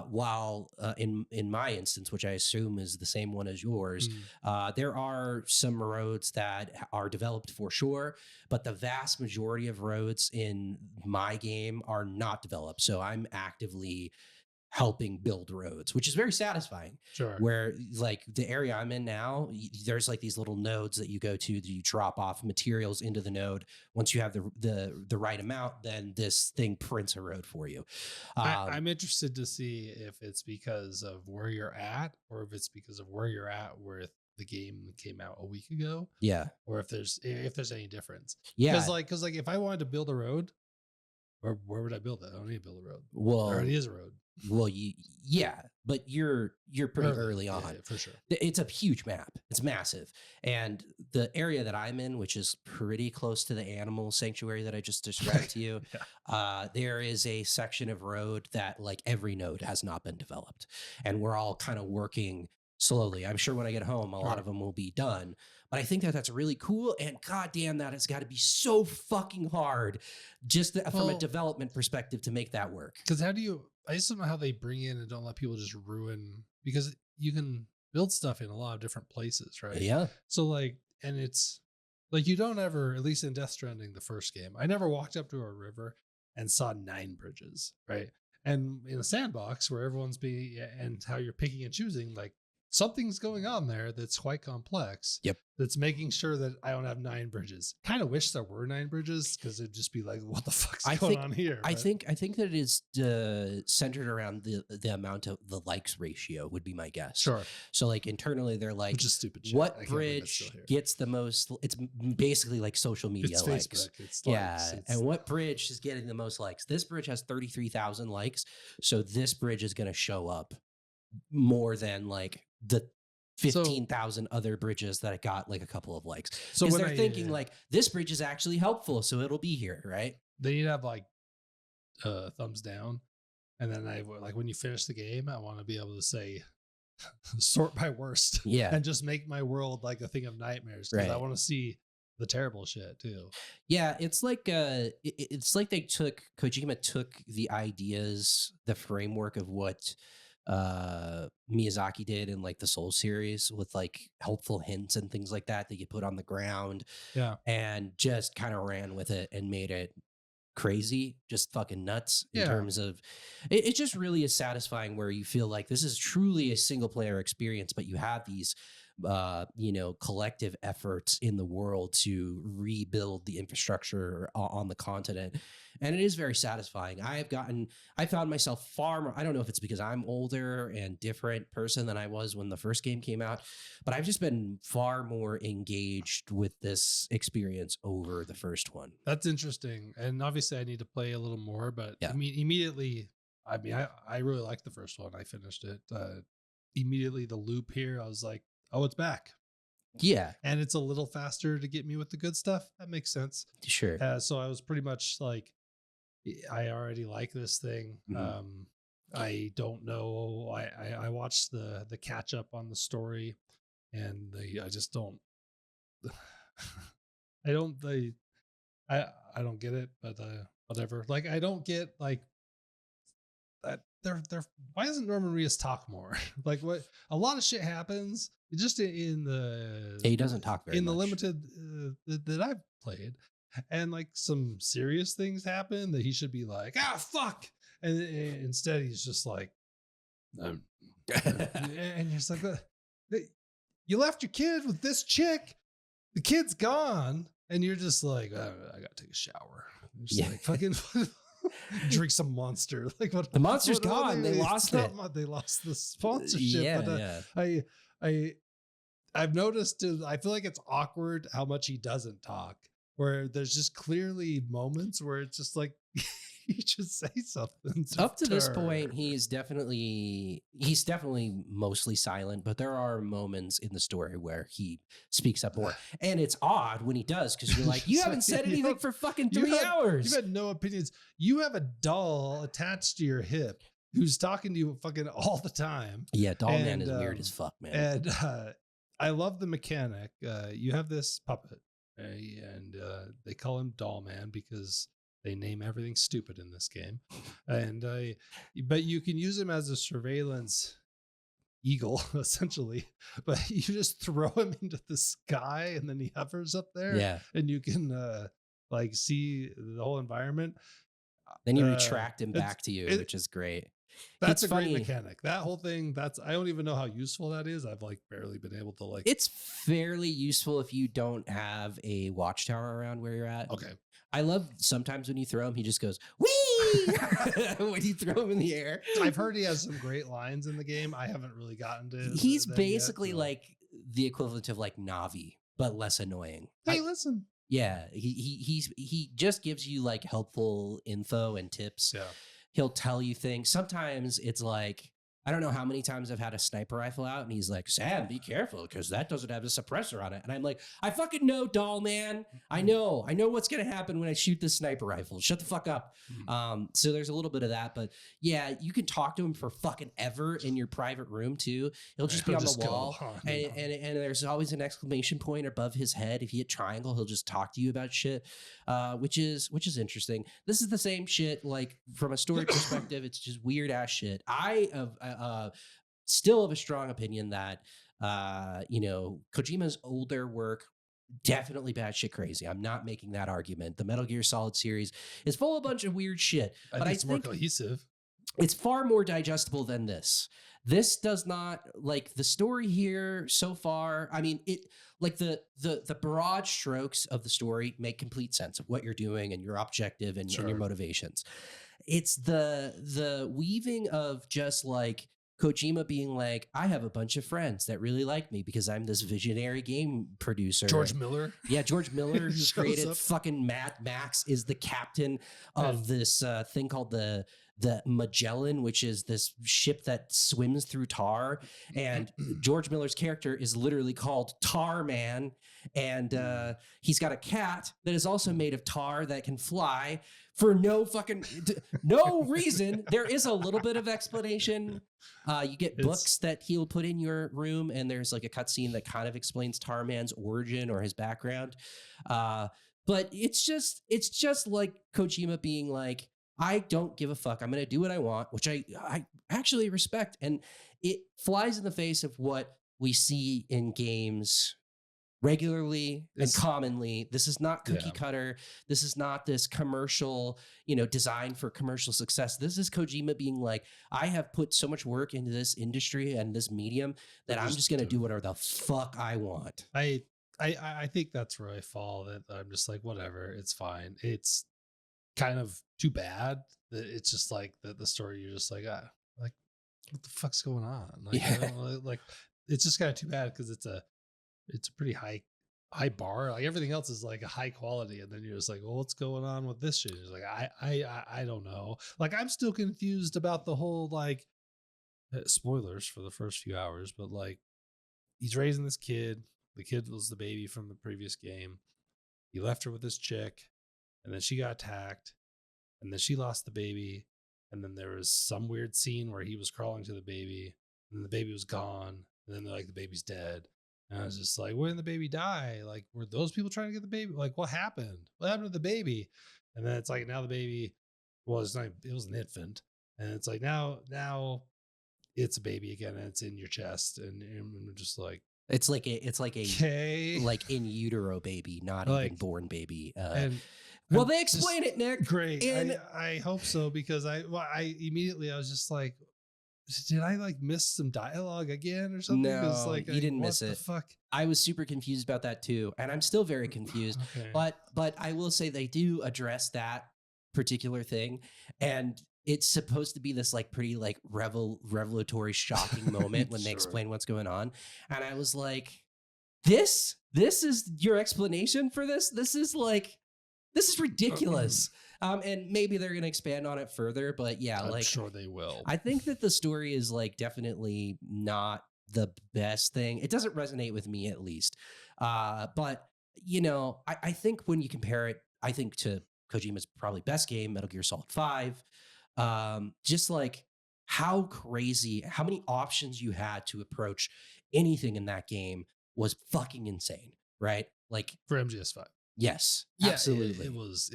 S2: while in my instance, which I assume is the same one as yours,
S1: Mm,
S2: there are some roads that are developed for sure, but the vast majority of roads in my game are not developed, so I'm actively helping build roads, which is very satisfying.
S1: sure.
S2: Where like the area I'm in now, there's like these little nodes that you go to that you drop off materials into the node. Once you have the right amount, then this thing prints a road for you.
S1: I'm interested to see if it's because of where you're at, or if it's because of where you're at where the game came out a week ago,
S2: Yeah,
S1: or if there's any difference.
S2: yeah.
S1: Because like if I wanted to build a road, where would I build it? I don't need to build a road. There already
S2: Well,
S1: is a road.
S2: well, yeah, but you're pretty early
S1: Yeah,
S2: on.
S1: yeah, for sure.
S2: It's a huge map. It's massive. And the area that I'm in, which is pretty close to the animal sanctuary that I just described to you,
S1: Yeah.
S2: there is a section of road that like every node has not been developed. And we're all kind of working slowly. I'm sure when I get home, a lot
S1: Sure.
S2: of them will be done. But I think that that's really cool. And goddamn, that has got to be so fucking hard just from a
S1: Well,
S2: development perspective to make that work.
S1: because how do you? I just don't know how they bring in and don't let people just ruin, because you can build stuff in a lot of different places, right?
S2: Yeah.
S1: So like, and it's like you don't ever, at least in Death Stranding, the first game, I never walked up to a river and saw 9 bridges, right? And in a sandbox where everyone's being and how you're picking and choosing, like something's going on there that's quite complex.
S2: Yep.
S1: That's making sure that I don't have 9 bridges. Kind of wish there were 9 bridges because it'd just be like, what the fuck's
S2: I
S1: going
S2: think
S1: on here?
S2: I think that it is centered around the amount of the likes ratio would be my guess.
S1: Sure,
S2: So like internally they're like,
S1: which is stupid shit. I
S2: what
S1: can't believe it's still
S2: bridge
S1: here.
S2: gets the most? It's basically like social media
S1: It's
S2: likes.
S1: Facebook. It's
S2: Yeah,
S1: likes. It's,
S2: and what bridge is getting the most likes? This bridge has 33,000 likes, so this bridge is going to show up more than like the 15,000 other bridges that got like a couple of likes.
S1: so
S2: Because
S1: when
S2: they're thinking like this bridge is actually helpful, so it'll be here, right?
S1: they need to have like thumbs down, and then I like when you finish the game, I want to be able to say sort by worst,
S2: Yeah.
S1: and just make my world like a thing of nightmares because I
S2: Right.
S1: want to see the terrible shit too.
S2: Yeah, it's like it's like they took Kojima took the ideas, the framework of what Miyazaki did in like the Soul series with like helpful hints and things like that you put on the ground
S1: Yeah,
S2: and just kind of ran with it and made it crazy, just fucking nuts in
S1: yeah.
S2: terms of it just really is satisfying where you feel like this is truly a single player experience, but you have these collective efforts in the world to rebuild the infrastructure on the continent, and it is very satisfying. I found myself far more, I don't know if it's because I'm older and different person than I was when the first game came out, but I've just been far more engaged with this experience over the first one.
S1: That's interesting, and obviously I need to play a little more. But
S2: Yeah.
S1: I mean, immediately, I really liked the first one. I finished it immediately. The loop here, I was like, oh, it's back.
S2: Yeah,
S1: and it's a little faster to get me with the good stuff. That makes sense.
S2: sure.
S1: So I was pretty much like, I already like this thing.
S2: Mhm.
S1: I don't know. I watched the catch up on the story, and I just don't. I don't I I don't get it, but whatever. Like I don't get like that. They're why doesn't Norman Reedus talk more? Like what a lot of shit happens just in
S2: Yeah, he doesn't talk very
S1: the
S2: much.
S1: limited that I've played, and like some serious things happen that he should be like, ah, fuck, and instead he's just like, um, and you're just like, you left your kid with this chick, the kid's gone, and you're just like, I gotta take a shower. You're just
S2: Yeah.
S1: like fucking drink some Monster. Like what?
S2: The Monster's
S1: what
S2: gone. They lost it.
S1: They lost the sponsorship.
S2: Yeah,
S1: But
S2: yeah.
S1: I I've noticed. I feel like it's awkward how much he doesn't talk. Where there's just clearly moments where it's just like he just say something.
S2: Up to this point, he's definitely mostly silent, but there are moments in the story where he speaks up more. And it's odd when he does, because you're like, you haven't said anything for fucking 3 hours.
S1: You've had no opinions. You have a doll attached to your hip who's talking to you fucking all the time.
S2: Yeah, Doll Man is weird as fuck, man.
S1: And I love the mechanic. You have this puppet, and they call him Doll Man because they name everything stupid in this game. And but you can use him as a surveillance eagle, essentially. But you just throw him into the sky, and then he hovers up there.
S2: Yeah.
S1: And you can like see the whole environment.
S2: Then you retract him back to you, which is great.
S1: That's a great mechanic. That whole thing, I don't even know how useful that is. I've like barely been able to like.
S2: It's fairly useful if you don't have a watchtower around where you're at.
S1: Okay.
S2: I love sometimes when you throw him, he just goes, wee! When you throw him in the air.
S1: I've heard he has some great lines in the game. I haven't really gotten to.
S2: He's basically like the equivalent of like Navi, but less annoying.
S1: Hey, listen.
S2: Yeah, he just gives you like helpful info and tips.
S1: Yeah.
S2: He'll tell you things. Sometimes it's like, I don't know how many times I've had a sniper rifle out and he's like, Sam, be careful because that doesn't have a suppressor on it. And I'm like, I fucking know, Doll Man. I know what's going to happen when I shoot this sniper rifle. Shut the fuck up. So there's a little bit of that. But yeah, you can talk to him for fucking ever in your private room too. He'll just be on the wall. And there's always an exclamation point above his head. If you hit triangle, he'll just talk to you about shit, which is interesting. This is the same shit. Like from a story perspective, it's just weird ass shit. I still have a strong opinion that Kojima's older work definitely batshit crazy. I'm not making that argument. The Metal Gear Solid series is full of a bunch of weird shit, but I
S1: think it's more cohesive.
S2: It's far more digestible than this. This does not, like, the story here so far. I mean, it like the broad strokes of the story make complete sense of what you're doing and your objective and your motivations. It's the weaving of just like Kojima being like, I have a bunch of friends that really like me because I'm this visionary game producer.
S1: George Miller.
S2: Yeah, George Miller, who created fucking Mad Max, is the captain of this thing called the Magellan, which is this ship that swims through tar. And George Miller's character is literally called Tar Man. And he's got a cat that is also made of tar that can fly for no reason. There is a little bit of explanation. You get books that he'll put in your room, and there's like a cutscene that kind of explains Tar Man's origin or his background. But it's just like Kojima being like, I don't give a fuck. I'm going to do what I want, which I actually respect. And it flies in the face of what we see in games regularly and commonly. This is not cookie cutter. This is not this commercial, design for commercial success. This is Kojima being like, I have put so much work into this industry and this medium that I'm just going to do whatever the fuck I want.
S1: I think that's where I fall. That I'm just like, whatever, it's fine. It's kind of too bad that it's just like the story. You're just like, like what the fuck's going on? Like, like it's just kind of too bad because it's a pretty high bar. Like everything else is like a high quality, and then you're just like, well, what's going on with this shit? It's like I don't know. Like I'm still confused about the whole like spoilers for the first few hours, but like he's raising this kid. The kid was the baby from the previous game. He left her with this chick, and then she got attacked, and then she lost the baby, and then there was some weird scene where he was crawling to the baby, and the baby was gone, and then they're like, the baby's dead. And I was just like, when did the baby die? Like, were those people trying to get the baby? Like, what happened? What happened to the baby? And then it's like, now the baby, well, it's not, it was an infant. And it's like, now it's a baby again, and it's in your chest. And I'm just like,
S2: it's like a
S1: okay,
S2: like in utero baby, not
S1: like,
S2: even born baby.
S1: And
S2: well, they explain it, Nick.
S1: Great.
S2: And
S1: I hope so, because I was just like, did I like miss some dialogue again or something?
S2: No,
S1: Like,
S2: you didn't miss
S1: what
S2: it.
S1: the fuck?
S2: I was super confused about that too, and I'm still very confused.
S1: Okay.
S2: But I will say they do address that particular thing, and it's supposed to be this like pretty like revelatory, shocking moment when they explain what's going on. And I was like, this is your explanation for this? This is ridiculous. And maybe they're going to expand on it further, but yeah,
S1: I'm sure they will.
S2: I think that the story is like definitely not the best thing. It doesn't resonate with me, at least. But you know, I think when you compare it, I think to Kojima's probably best game, Metal Gear Solid 5, just like how many options you had to approach anything in that game was fucking insane, right? Like
S1: for MGS5.
S2: Yes,
S1: yeah,
S2: absolutely.
S1: It was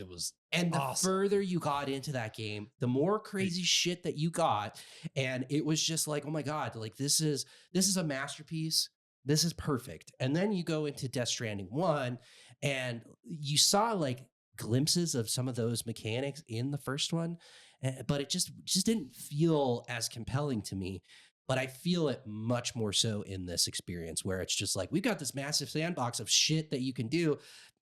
S2: and the
S1: awesome.
S2: further you got into that game, the more crazy shit that you got. And it was just like, oh my God, like this is a masterpiece. This is perfect. And then you go into Death Stranding 1 and you saw like glimpses of some of those mechanics in the first one, but it just didn't feel as compelling to me. But I feel it much more so in this experience, where it's just like, we've got this massive sandbox of shit that you can do.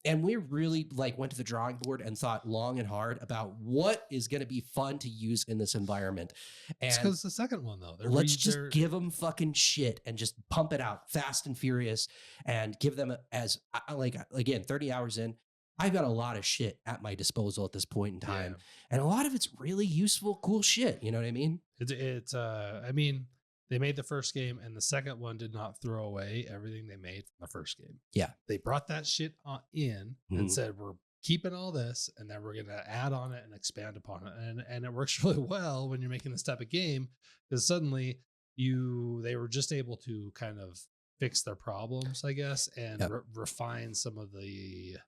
S2: And we really like went to the drawing board and thought long and hard about what is going to be fun to use in this environment. And
S1: because the second one though,
S2: let's just give them fucking shit and just pump it out fast and furious, and give them as like, again, 30 hours in, I've got a lot of shit at my disposal at this point in time.
S1: Yeah.
S2: And a lot of it's really useful, cool shit. You know what I mean?
S1: I mean, they made the first game, and the second one did not throw away everything they made from the first game.
S2: Yeah.
S1: They brought that shit in and said, we're keeping all this, and then we're going to add on it and expand upon it. And it works really well when you're making this type of game, because suddenly they were just able to kind of fix their problems, I guess, and refine some of the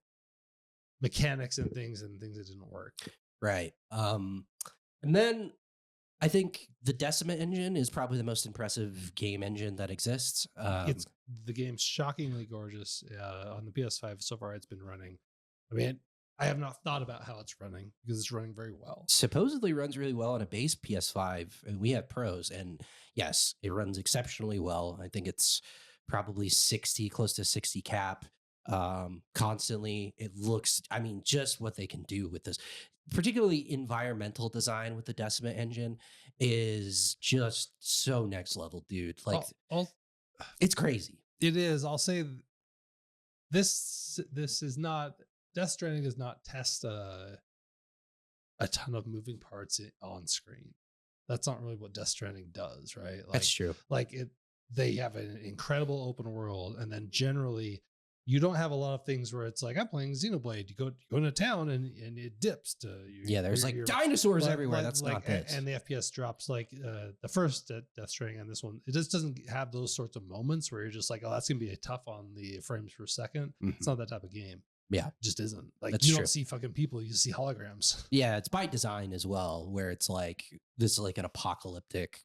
S1: mechanics and things that didn't work.
S2: Right. And then I think the Decima engine is probably the most impressive game engine that exists.
S1: The game's shockingly gorgeous. On the PS5 so far, it's been running. I mean, I have not thought about how it's running, because it's running very well.
S2: Supposedly runs really well on a base PS5, and we have pros, and yes, it runs exceptionally well. I think it's probably 60, close to 60 cap. Constantly. It looks, I mean, just what they can do with this, particularly environmental design with the Decima engine, is just so next level, dude. Like, it's crazy.
S1: It is. I'll say this is not, Death Stranding does not test a ton of moving parts on screen. That's not really what Death Stranding does, right? Like,
S2: that's true.
S1: Like they have an incredible open world, and then generally you don't have a lot of things where it's like, I'm playing Xenoblade. You go into town and it dips to
S2: there's like dinosaurs everywhere. That's
S1: like,
S2: not this.
S1: And the FPS drops like the first Death Stranding, and this one, it just doesn't have those sorts of moments where you're just like, oh, that's gonna be tough on the frames per second. It's not that type of game.
S2: Yeah,
S1: it just isn't. Like,
S2: that's
S1: you
S2: true.
S1: don't see fucking people, you see holograms.
S2: Yeah, it's by design as well, where it's like, this is like an apocalyptic,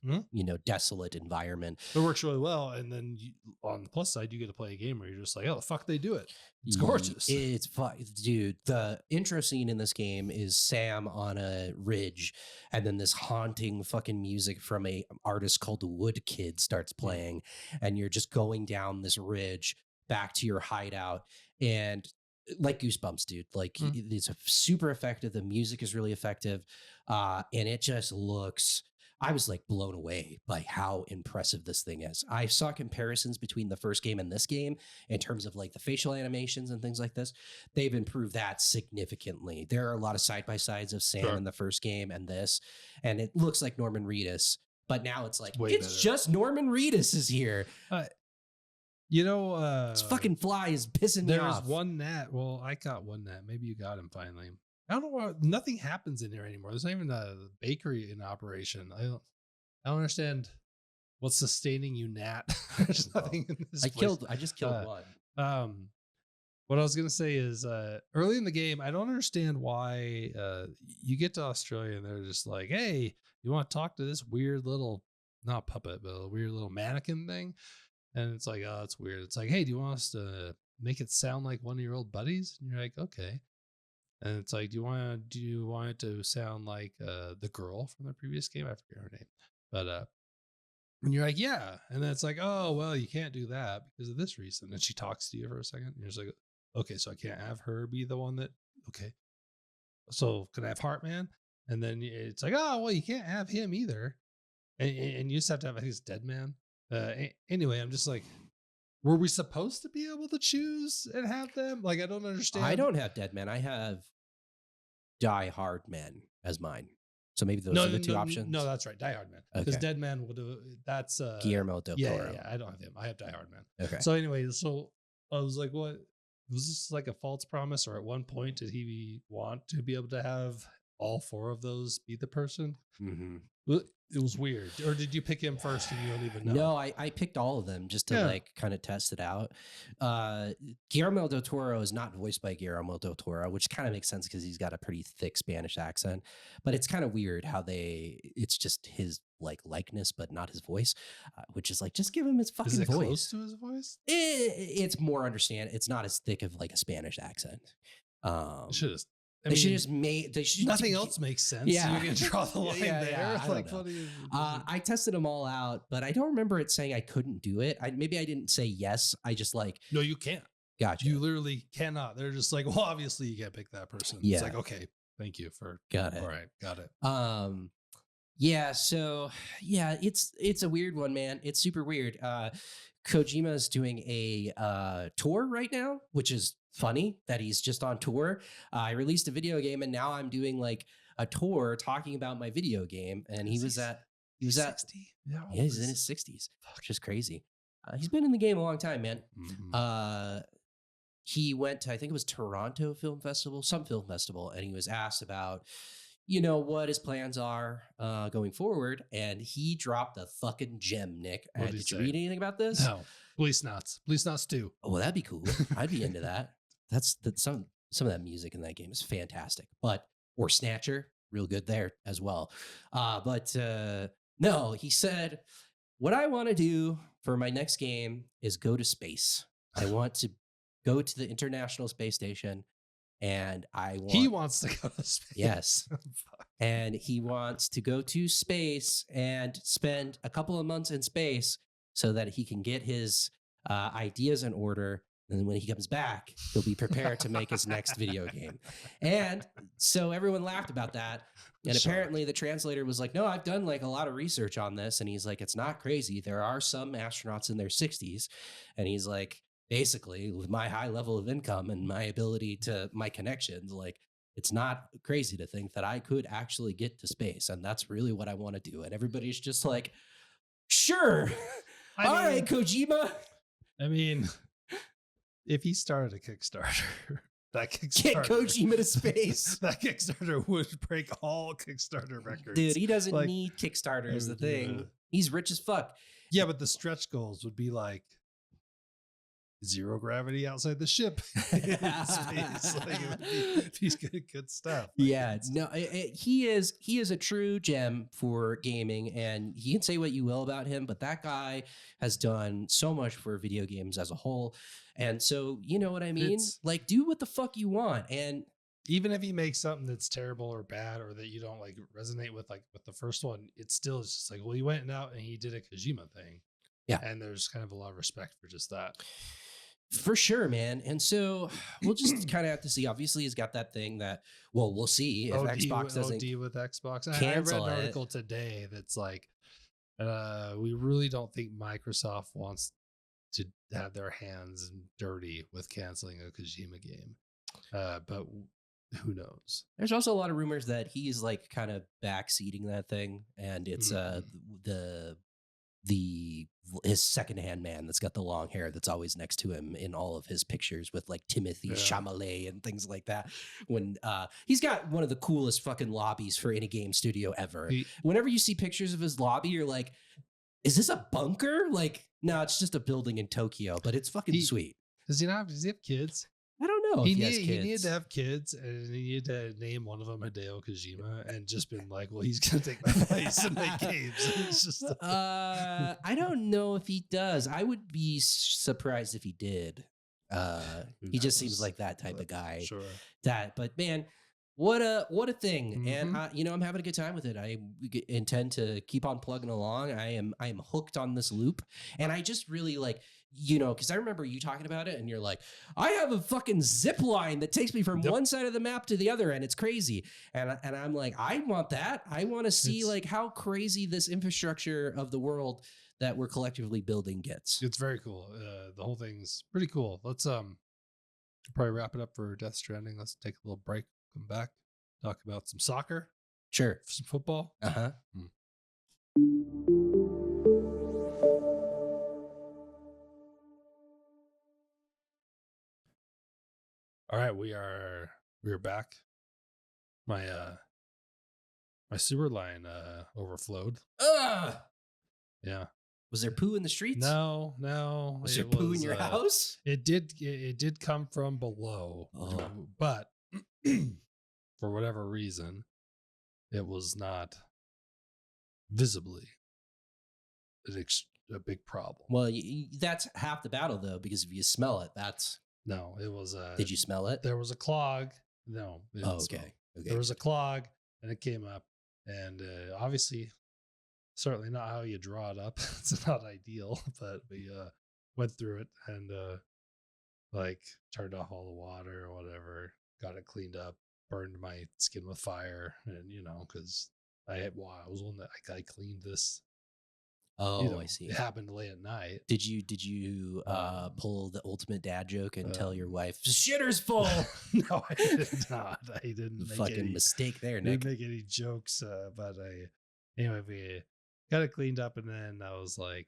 S2: desolate environment.
S1: It works really well. And then on the plus side, you get to play a game where you're just like, oh, the fuck, they do it. It's gorgeous.
S2: It's fun, dude. The intro scene in this game is Sam on a ridge, and then this haunting fucking music from a artist called the Wood Kid starts playing, and you're just going down this ridge back to your hideout, and like goosebumps, dude. Like, it's super effective. The music is really effective, and it just looks, I was like blown away by how impressive this thing is. I saw comparisons between the first game and this game in terms of like the facial animations and things like this. They've improved that significantly. There are a lot of side-by-sides of Sam in the first game and this, and it looks like Norman Reedus, but now it's like, it's just Norman Reedus is here.
S1: You know,
S2: This fucking fly is pissing me
S1: there's
S2: off.
S1: one gnat. Well, I got one gnat. Maybe you got him finally. I don't know why nothing happens in here anymore. There's not even a bakery in operation. I don't understand what's sustaining you, gnat. There's nothing in this place.
S2: I just killed one.
S1: Um, what I was gonna say is, early in the game, I don't understand why you get to Australia and they're just like, "Hey, you want to talk to this weird little, not puppet, but a weird little mannequin thing?" And it's like, "Oh, it's weird." It's like, "Hey, do you want us to make it sound like one of your old buddies?" And you're like, "Okay." And it's like, do you want it to sound like the girl from the previous game? I forget her name, but and you're like, yeah. And then it's like, oh, well, you can't do that because of this reason. And she talks to you for a second. And you're just like, okay, so I can't have her be the one that, okay. So can I have Heartman? And then it's like, oh, well, you can't have him either. And you just have to have, I think it's Dead Man. Anyway, I'm just like, were we supposed to be able to choose and have them? Like, I don't understand.
S2: I don't have Dead Man. I have Die Hard Man as mine. So maybe those are the two options.
S1: No, that's right. Die Hard Man. Because Dead Man will do that's
S2: Guillermo del Toro.
S1: Yeah, I don't have him. I have Die Hard Man.
S2: Okay.
S1: So anyway, so I was like, what was this like a false promise? Or at one point did he want to be able to have all four of those be the person?
S2: Mm-hmm.
S1: It was weird. Or did you pick him first and you don't even know?
S2: No, I picked all of them just to like kind of test it out. Guillermo del Toro is not voiced by Guillermo del Toro, which kind of makes sense because he's got a pretty thick Spanish accent. But it's kind of weird how it's just his like likeness, but not his voice, which is like, just give him his fucking
S1: is it
S2: voice.
S1: Close to his voice?
S2: It's more it's not as thick of like a Spanish accent.
S1: They should just made. Nothing else makes sense.
S2: Yeah,
S1: you can draw the line there.
S2: I tested them all out, but I don't remember it saying I couldn't do it. Maybe I didn't say yes. I just like
S1: no, you can't.
S2: Gotcha.
S1: You literally cannot. They're just like, well, obviously you can't pick that person.
S2: Yeah.
S1: It's like, okay, thank you for
S2: got it.
S1: All right, got it.
S2: Yeah. So yeah, it's a weird one, man. It's super weird. Kojima is doing a tour right now, which is funny that he's just on tour. I released a video game and now I'm doing like a tour talking about my video game. And he was at
S1: 60.
S2: Yeah, he's in his 60s, which is crazy. He's been in the game a long time, man. Mm-hmm. He went to, I think it was Toronto Film Festival, some film festival, and he was asked about, what his plans are going forward. And he dropped a fucking gem, Nick. Did you read anything about this?
S1: No. Police Knots 2.
S2: Oh, well, that'd be cool. I'd be into that. That's some of that music in that game is fantastic. Or Snatcher, real good there as well. No, he said, what I want to do for my next game is go to space. I want to go to the International Space Station. And he
S1: wants to go to space.
S2: Yes. And he wants to go to space and spend a couple of months in space so that he can get his ideas in order. And then when he comes back, he'll be prepared to make his next video game. And so everyone laughed about that. And apparently the translator was like, no, I've done like a lot of research on this. And he's like, it's not crazy. There are some astronauts in their 60s. And he's like, basically, with my high level of income and my ability to my connections, like, it's not crazy to think that I could actually get to space. And that's really what I want to do. And everybody's just like, sure. All right, Kojima.
S1: I mean, if he started a Kickstarter, that Kickstarter,
S2: get Kojima to space.
S1: That Kickstarter would break all Kickstarter records.
S2: Dude, he doesn't need Kickstarter is the thing. He's rich as fuck.
S1: Yeah, but the stretch goals would be like zero gravity outside the ship in space. Like, he's good stuff. Like,
S2: yeah, no, he is a true gem for gaming, and you can say what you will about him, but that guy has done so much for video games as a whole. And so, you know what I mean? Like, do what the fuck you want. And
S1: even if he makes something that's terrible or bad, or that you don't like resonate with, like with the first one, it still is just like, well, he went out and he did a Kojima thing.
S2: Yeah.
S1: And there's kind of a lot of respect for just that.
S2: For sure, man. And so we'll just kind of have to see. Obviously, he's got that thing that, well, we'll see if Xbox doesn't
S1: OD with Xbox.
S2: I read
S1: an article today that's like, we really don't think Microsoft wants to have their hands dirty with canceling a Kojima game. But who knows?
S2: There's also a lot of rumors that he's like kind of backseating that thing, and it's the his secondhand man that's got the long hair that's always next to him in all of his pictures with like Timothy Chalamet and things like that. When he's got one of the coolest fucking lobbies for any game studio ever. Whenever you see pictures of his lobby, you're like, is this a bunker? Like, no, it's just a building in Tokyo, but it's fucking sweet.
S1: Does he have kids?
S2: I don't know. He
S1: needed to have kids, and he needed to name one of them Hideo Kojima, and just been like, well, he's gonna take my place and make games. It's just
S2: I don't know if he does. I would be surprised if he did. He just seems like that type of guy.
S1: Sure.
S2: But man, what a thing. And I'm having a good time with it. I intend to keep on plugging along. I am hooked on this loop, and I just really like, because I remember you talking about it and you're like, I have a fucking zip line that takes me from one side of the map to the other, and it's crazy. And I'm like, I want that. I want to see like how crazy this infrastructure of the world that we're collectively building gets.
S1: It's very cool. The whole thing's pretty cool. Let's probably wrap it up for Death Stranding. Let's take a little break, come back, talk about some soccer.
S2: Sure.
S1: Some football. All right, we're back. My sewer line overflowed. Yeah.
S2: Was there poo in the streets?
S1: No.
S2: Was there poo in your house?
S1: It did come from below, but for whatever reason, it was not visibly a big problem.
S2: Well, that's half the battle, though, because if you smell it, that's...
S1: No, it was...
S2: Did you smell it?
S1: There was a clog. No.
S2: Okay.
S1: There was a clog, and it came up, and obviously, certainly not how you draw it up. It's not ideal, but we went through it and turned off all the water or whatever, got it cleaned up, burned my skin with fire, and because I was one that I cleaned this.
S2: I see.
S1: It happened late at night.
S2: Did you pull the ultimate dad joke and tell your wife shitter's full?
S1: No, I did not. I didn't make
S2: fucking mistake there, Nick.
S1: Didn't make any jokes, but anyway, we got it cleaned up, and then I was like,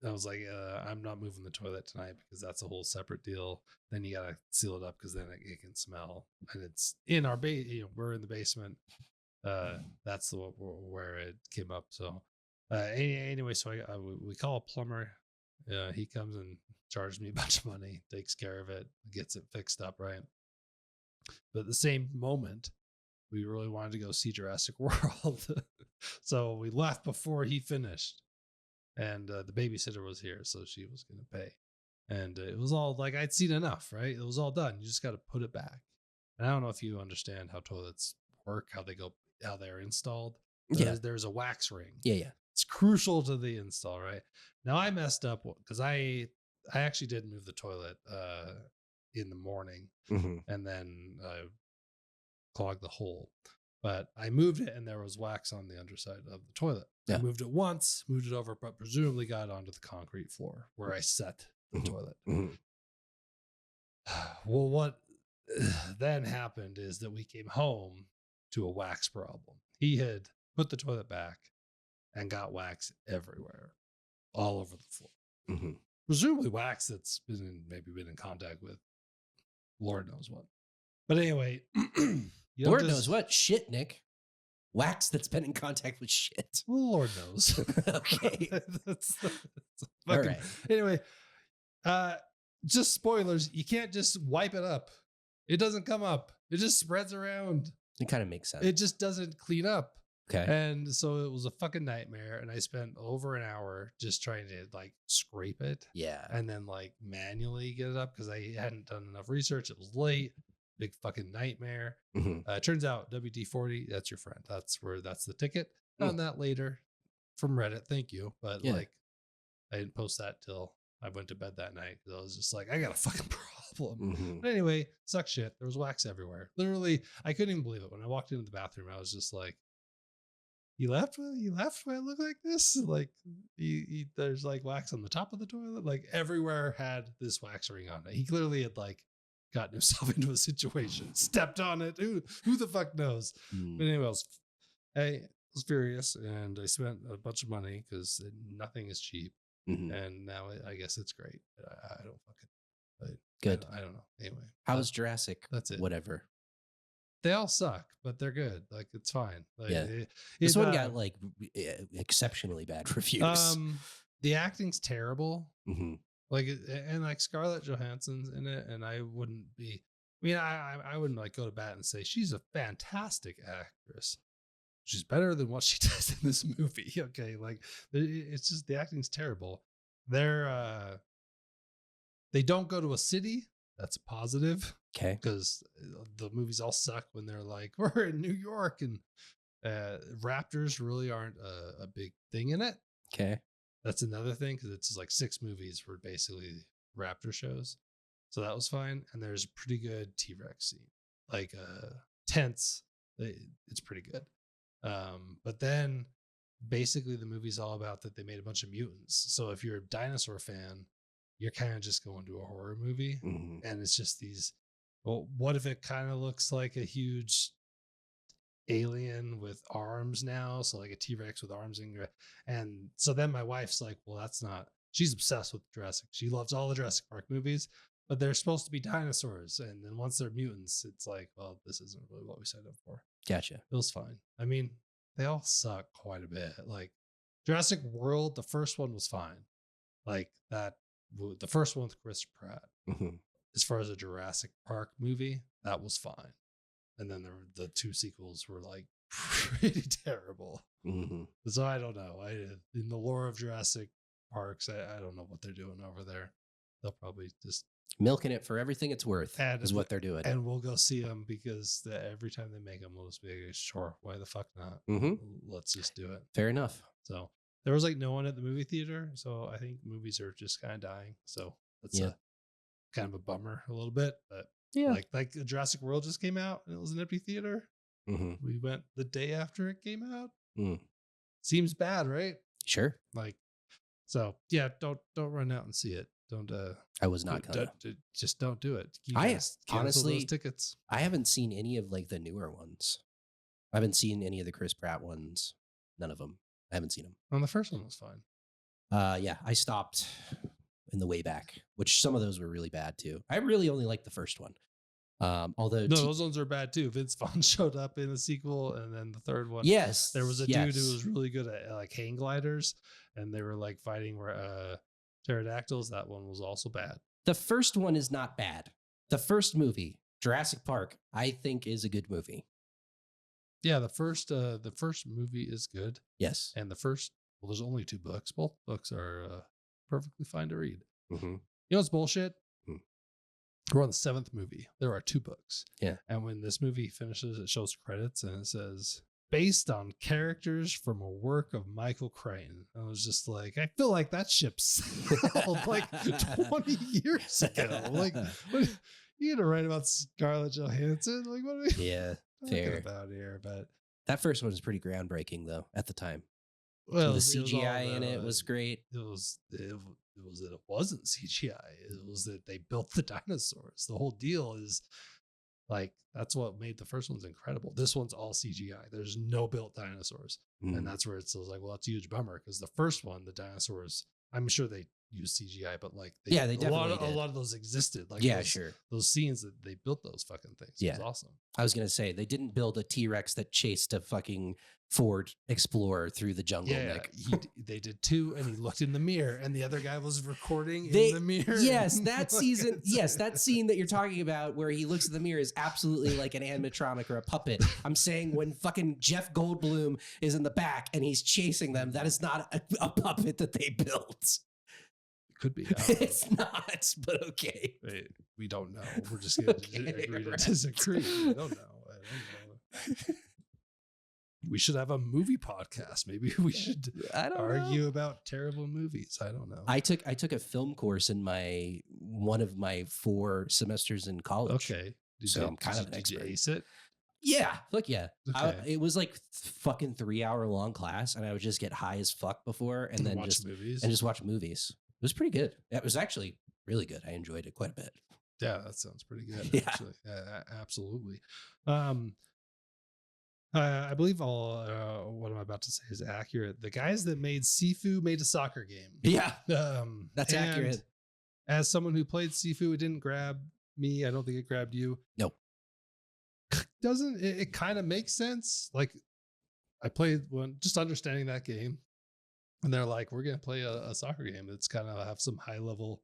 S1: I'm not moving the toilet tonight because that's a whole separate deal. Then you gotta seal it up because then it can smell, and it's in our base. We're in the basement. That's where it came up. So anyway, so we call a plumber. He comes and charges me a bunch of money, takes care of it, gets it fixed up, right? But at the same moment, we really wanted to go see Jurassic World. So we left before he finished, and the babysitter was here, so she was going to pay. And it was all like, I'd seen enough, right? It was all done. You just got to put it back. And I don't know if you understand how toilets work, how they're installed. There's a wax ring.
S2: Yeah.
S1: It's crucial to the install, right? Now I messed up because I actually did move the toilet in the morning, and then clogged the hole. But I moved it, and there was wax on the underside of the toilet. I moved it once, moved it over, but presumably got onto the concrete floor where I set the toilet. Well, what then happened is that we came home to a wax problem. He had put the toilet back and got wax everywhere, all over the floor. Presumably wax that's maybe been in contact with Lord knows what. But anyway,
S2: Lord knows what shit, Nick. Wax that's been in contact with shit.
S1: Lord knows.
S2: Okay.
S1: that's
S2: all right.
S1: Anyway, just spoilers. You can't just wipe it up. It doesn't come up. It just spreads around.
S2: It kind of makes sense.
S1: It just doesn't clean up.
S2: Okay.
S1: And so it was a fucking nightmare. And I spent over an hour just trying to scrape it.
S2: Yeah.
S1: And then manually get it up because I hadn't done enough research. It was late. Big fucking nightmare. Turns out WD-40, that's your friend. That's the ticket. Found that later from Reddit. Thank you. But I didn't post that till I went to bed that night because I was just like, I got a fucking problem. But anyway, sucks shit. There was wax everywhere. Literally, I couldn't even believe it. When I walked into the bathroom, I was just like, You left when I look like this? There's wax on the top of the toilet. Everywhere had this wax ring on it. He clearly had gotten himself into a situation, stepped on it. Who the fuck knows? But anyways, was furious, and I spent a bunch of money because nothing is cheap.
S2: Mhm.
S1: And now I guess it's great. I don't fucking. But
S2: Good.
S1: I don't know. Anyway,
S2: How's Jurassic?
S1: that's it.
S2: Whatever.
S1: They all suck, but they're good. Like it's fine. Like
S2: Yeah. This one got like exceptionally bad reviews.
S1: The acting's terrible.
S2: Mm-hmm.
S1: Like and like Scarlett Johansson's in it, and I wouldn't be. I mean, I wouldn't like go to bat and say she's a fantastic actress. She's better than what she does in this movie. Okay, like it's just the acting's terrible. They don't go to a city. That's a positive.
S2: Okay.
S1: Because the movies all suck when they're like, we're in New York, and raptors really aren't a big thing in it.
S2: Okay.
S1: That's another thing, because it's just like 6 movies were basically raptor shows. So that was fine. And there's a pretty good T-Rex scene. Like tense. It's pretty good. But then basically the movie's all about that they made a bunch of mutants. So if you're a dinosaur fan, you're kind of just going to a horror movie.
S2: Mm-hmm.
S1: And it's just these, well, what if it kind of looks like a huge alien with arms now? So like a T-Rex with arms. And so then my wife's like, well, that's not, she's obsessed with Jurassic. She loves all the Jurassic Park movies, but they're supposed to be dinosaurs. And then once they're mutants, it's like, well, this isn't really what we signed up for.
S2: Gotcha.
S1: It was fine. I mean, they all suck quite a bit. Like Jurassic World, the first one was fine. Like that, the first one with Chris Pratt.
S2: Mm-hmm.
S1: As far as a Jurassic Park movie, that was fine. And then the 2 sequels were like pretty terrible.
S2: Mm-hmm.
S1: So I don't know. In the lore of Jurassic Parks, I don't know what they're doing over there. They'll probably just
S2: milking it for everything it's worth is what they're doing.
S1: And we'll go see them because every time they make them, we'll just be like, sure, why the fuck not?
S2: Mm-hmm.
S1: Let's just do it.
S2: Fair enough.
S1: So there was like no one at the movie theater. So I think movies are just kind of dying. So that's kind of a bummer a little bit. But
S2: yeah,
S1: like Jurassic World just came out and it was an empty theater.
S2: Mm-hmm.
S1: We went the day after it came out.
S2: Mm.
S1: Seems bad, right?
S2: Sure.
S1: Like, so yeah, don't run out and see it. Don't.
S2: I was not gonna.
S1: Just don't do it.
S2: I honestly
S1: those tickets.
S2: I haven't seen any of like the newer ones. I haven't seen any of the Chris Pratt ones. None of them. I haven't seen them.
S1: Well, the first one was fine.
S2: Yeah, I stopped in the way back, which some of those were really bad too. I really only liked the first one. Although
S1: those ones are bad too. Vince Vaughn showed up in a sequel, and then the third one.
S2: Yes,
S1: there was a dude who was really good at like hang gliders, and they were like fighting pterodactyls. That one was also bad.
S2: The first one is not bad. The first movie, Jurassic Park, I think is a good movie.
S1: Yeah, the first movie is good.
S2: Yes,
S1: and there's only 2 books. Both books are perfectly fine to read.
S2: Mm-hmm.
S1: You know what's bullshit? We're on the 7th movie. There are 2 books.
S2: Yeah.
S1: And when this movie finishes, it shows credits and it says, based on characters from a work of Michael Crichton. I was just like, I feel like that ship sailed like 20 years ago. Like, you gonna write about Scarlett Johansson? Like, what are we
S2: fair
S1: about here? But
S2: that first one was pretty groundbreaking, though, at the time.
S1: Well,
S2: the CGI in it was great.
S1: It wasn't CGI. It was that they built the dinosaurs. The whole deal is like, that's what made the first ones incredible. This one's all CGI. There's no built dinosaurs. And that's where it's like, well, that's a huge bummer, because the first one, the dinosaurs, I'm sure they use CGI, but like,
S2: they definitely
S1: a lot of those existed. Like,
S2: sure.
S1: Those scenes that they built those fucking things. Yeah. It was awesome.
S2: I was gonna say, they didn't build a T-Rex that chased a fucking Ford Explorer through the jungle.
S1: Yeah, they did 2, and he looked in the mirror, and the other guy was recording in the mirror.
S2: Yes, that season. Yes, that scene that you're talking about, where he looks in the mirror, is absolutely like an animatronic or a puppet. I'm saying when fucking Jeff Goldblum is in the back and he's chasing them, that is not a puppet that they built.
S1: Could be.
S2: It's not, but okay.
S1: We don't know. We're just going to agree to disagree. I don't know. We should have a movie podcast. Maybe we should argue about terrible movies. I don't know.
S2: I took a film course in one of my 4 semesters in college.
S1: Okay.
S2: I'm kind of an expert.
S1: Did you ace it?
S2: Yeah. Fuck yeah.
S1: Okay.
S2: It was like fucking 3-hour long class, and I would just get high as fuck before and then
S1: watch movies.
S2: And just watch movies. It was pretty good. It was actually really good. I enjoyed it quite a bit.
S1: Yeah, that sounds pretty good.
S2: Yeah.
S1: Actually. Absolutely. I believe all what I'm about to say is accurate. The guys that made Sifu made a soccer game.
S2: Yeah, that's
S1: And
S2: accurate.
S1: as someone who played Sifu, it didn't grab me. I don't think it grabbed you.
S2: Nope.
S1: Doesn't it kind of makes sense? Like I played one, just understanding that game, and they're like, we're gonna play a soccer game that's kind of have some high level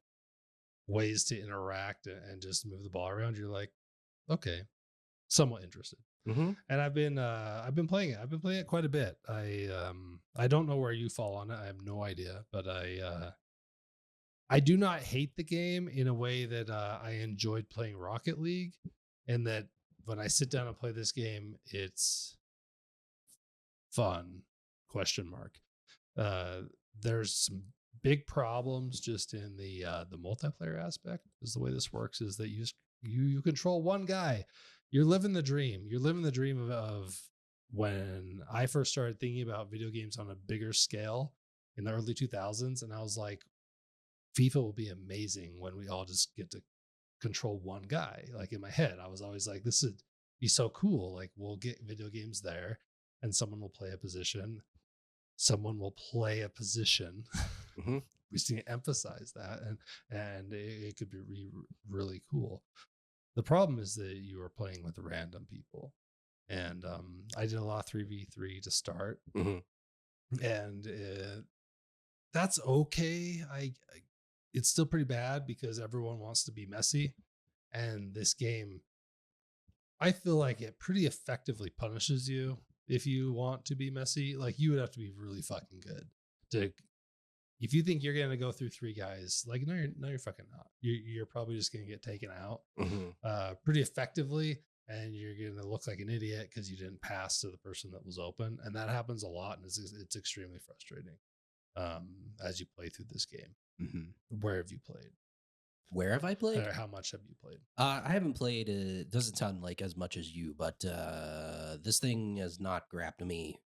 S1: ways to interact and just move the ball around. You're like, okay, somewhat interested.
S2: Mm-hmm.
S1: And I've been playing it. I've been playing it quite a bit. I don't know where you fall on it. I have no idea, but I do not hate the game in a way that I enjoyed playing Rocket League, and that when I sit down and play this game, it's fun. Question mark. Uh, there's some big problems just in the multiplayer aspect. Is the way this works is that you control one guy. You're living the dream. You're living the dream of when I first started thinking about video games on a bigger scale in the early 2000s, and I was like, FIFA will be amazing when we all just get to control one guy. Like in my head, I was always like, this would be so cool. Like we'll get video games there, and someone will play a position. Someone will play a position.
S2: Mm-hmm.
S1: We just need to emphasize that, and it could be really cool. The problem is that you are playing with random people, and I did a lot of 3v3 to start, and that's okay. It's still pretty bad because everyone wants to be messy, and this game, I feel like it pretty effectively punishes you if you want to be messy. Like you would have to be really fucking good to. If you think you're gonna go through three guys, like no, you're fucking not. You're probably just gonna get taken out pretty effectively, and you're gonna look like an idiot because you didn't pass to the person that was open, and that happens a lot, and it's extremely frustrating as you play through this game. Where have you played?
S2: Where have I played?
S1: How much have you played?
S2: I haven't played. Doesn't sound like as much as you, but this thing has not grabbed me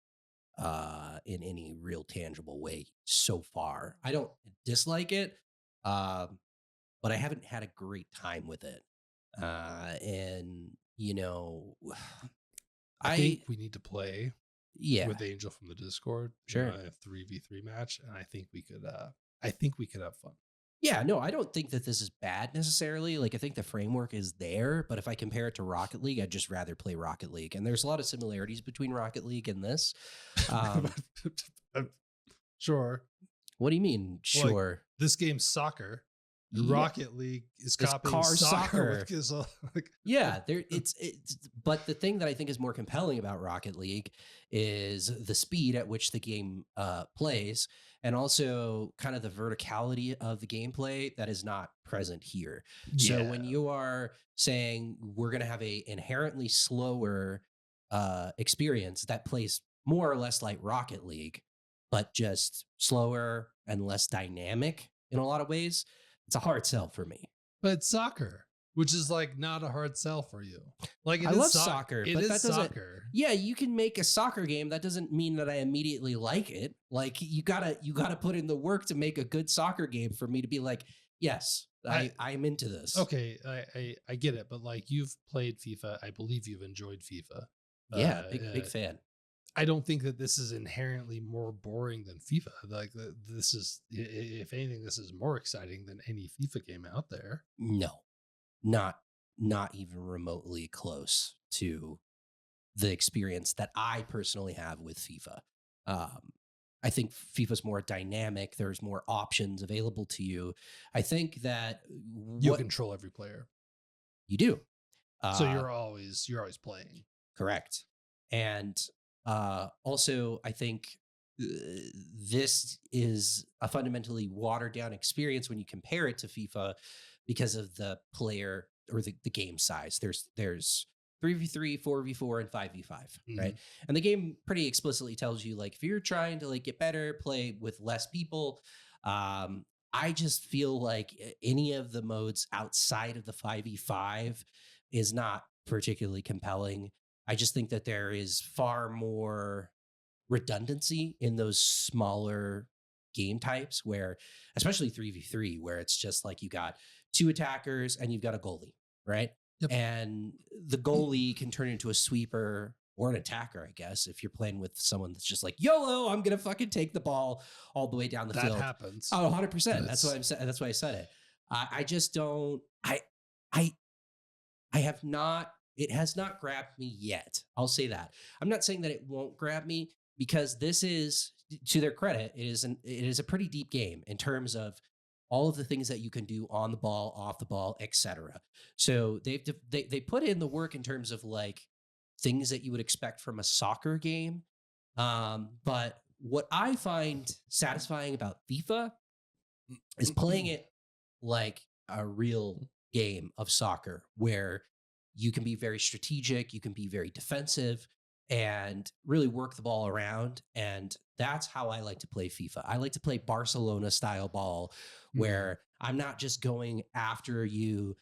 S2: in any real tangible way so far. I don't dislike it, uh, but I haven't had a great time with it. And you know,
S1: I think we need to play
S2: yeah,
S1: with Angel from the Discord.
S2: sure.
S1: A 3v3 match, and I think we could. I think we could have fun.
S2: Yeah, no, I don't think that this is bad necessarily. Like, I think the framework is there, but if I compare it to Rocket League, I'd just rather play Rocket League. And there's a lot of similarities between Rocket League and this.
S1: Sure.
S2: What do you mean? Sure.
S1: Like, this game's soccer.
S2: Yeah.
S1: Rocket League is
S2: It's
S1: copying
S2: car
S1: soccer.
S2: soccer. Yeah, it's but the thing that I think is more compelling about Rocket League is the speed at which the game plays, and also kind of the verticality of the gameplay that is not present here. So when you are saying we're going to have a inherently slower experience that plays more or less like Rocket League, but just slower and less dynamic in a lot of ways, it's a hard sell for me.
S1: But it's soccer, which is like not a hard sell for you. Like
S2: I love soccer,
S1: it
S2: but
S1: is
S2: that doesn't.
S1: soccer.
S2: Yeah, you can make a soccer game. That doesn't mean that I immediately like it. Like you gotta put in the work to make a good soccer game for me to be like, yes, I'm into this.
S1: Okay, I get it, but like you've played FIFA, I believe you've enjoyed FIFA.
S2: Yeah, big fan.
S1: I don't think that this is inherently more boring than FIFA. Like this is, if anything, this is more exciting than any FIFA game out there.
S2: No, not even remotely close to the experience that I personally have with FIFA. I think FIFA's more dynamic. There's more options available to you. I think that
S1: you control every player.
S2: You do.
S1: So you're always playing.
S2: Correct. And also, I think this is a fundamentally watered down experience when you compare it to FIFA because of the player or the game size. There's 3v3, 4v4, and 5v5, right? And the game pretty explicitly tells you, like, if you're trying to like get better, play with less people. I just feel like any of the modes outside of the 5v5 is not particularly compelling. I just think that there is far more redundancy in those smaller game types where, especially 3v3, where it's just like you got two attackers and you've got a goalie, right? Yep. And the goalie can turn into a sweeper or an attacker, I guess, if you're playing with someone that's just like, YOLO, I'm going to fucking take the ball all the way down the
S1: That
S2: field.
S1: happens.
S2: Oh, 100%. That's what I'm saying. That's why I said it. I just don't, I have not, it has not grabbed me yet. I'll say that. I'm not saying that it won't grab me, because this is, to their credit, it is a pretty deep game in terms of all of the things that you can do on the ball, off the ball, etc. So they put in the work in terms of like things that you would expect from a soccer game. But what I find satisfying about FIFA is playing it like a real game of soccer, where you can be very strategic, you can be very defensive, and really work the ball around. And that's how I like to play FIFA. I like to play Barcelona style ball, where I'm not just going after you,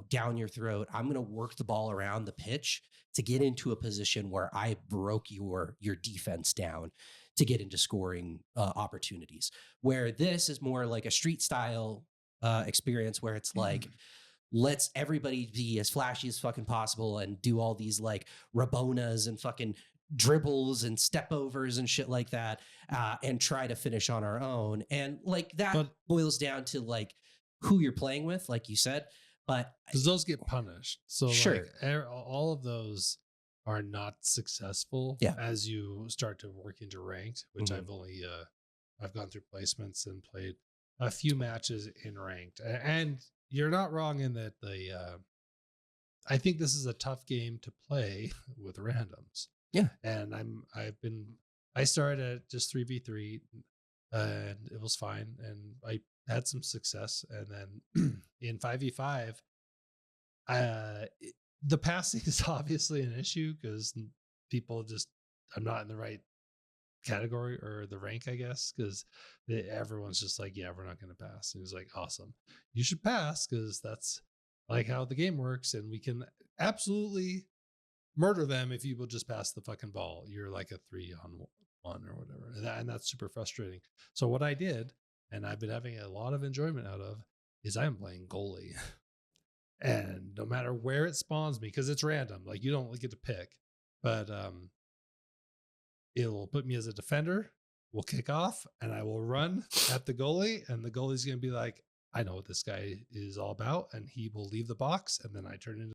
S2: down your throat. I'm going to work the ball around the pitch to get into a position where I broke your defense down to get into scoring opportunities. Where this is more like a street style experience, where it's like, let's everybody be as flashy as fucking possible and do all these like Rabonas and fucking dribbles and step overs and shit like that, and try to finish on our own. And like that boils down to like who you're playing with, like you said. But
S1: because those get punished. So
S2: sure,
S1: like all of those are not successful as you start to work into ranked, which I've only I've gone through placements and played a few matches in ranked. And you're not wrong in that I think this is a tough game to play with randoms.
S2: Yeah.
S1: And I started at just 3v3 and it was fine. And I had some success. And then in 5v5, the passing is obviously an issue because people I'm not in the right category or the rank, I guess, because everyone's just like, yeah, we're not going to pass. And he's like, awesome, you should pass, because that's like how the game works, and we can absolutely murder them if you will just pass the fucking ball. You're like a 3-on-1 or whatever, and that's super frustrating. So what I did, and I've been having a lot of enjoyment out of, is I'm playing goalie. And no matter where it spawns me, because it's random, like you don't get to pick, but it'll put me as a defender, we'll kick off, and I will run at the goalie, and the goalie's going to be like, I know what this guy is all about, and he will leave the box, and then I turn into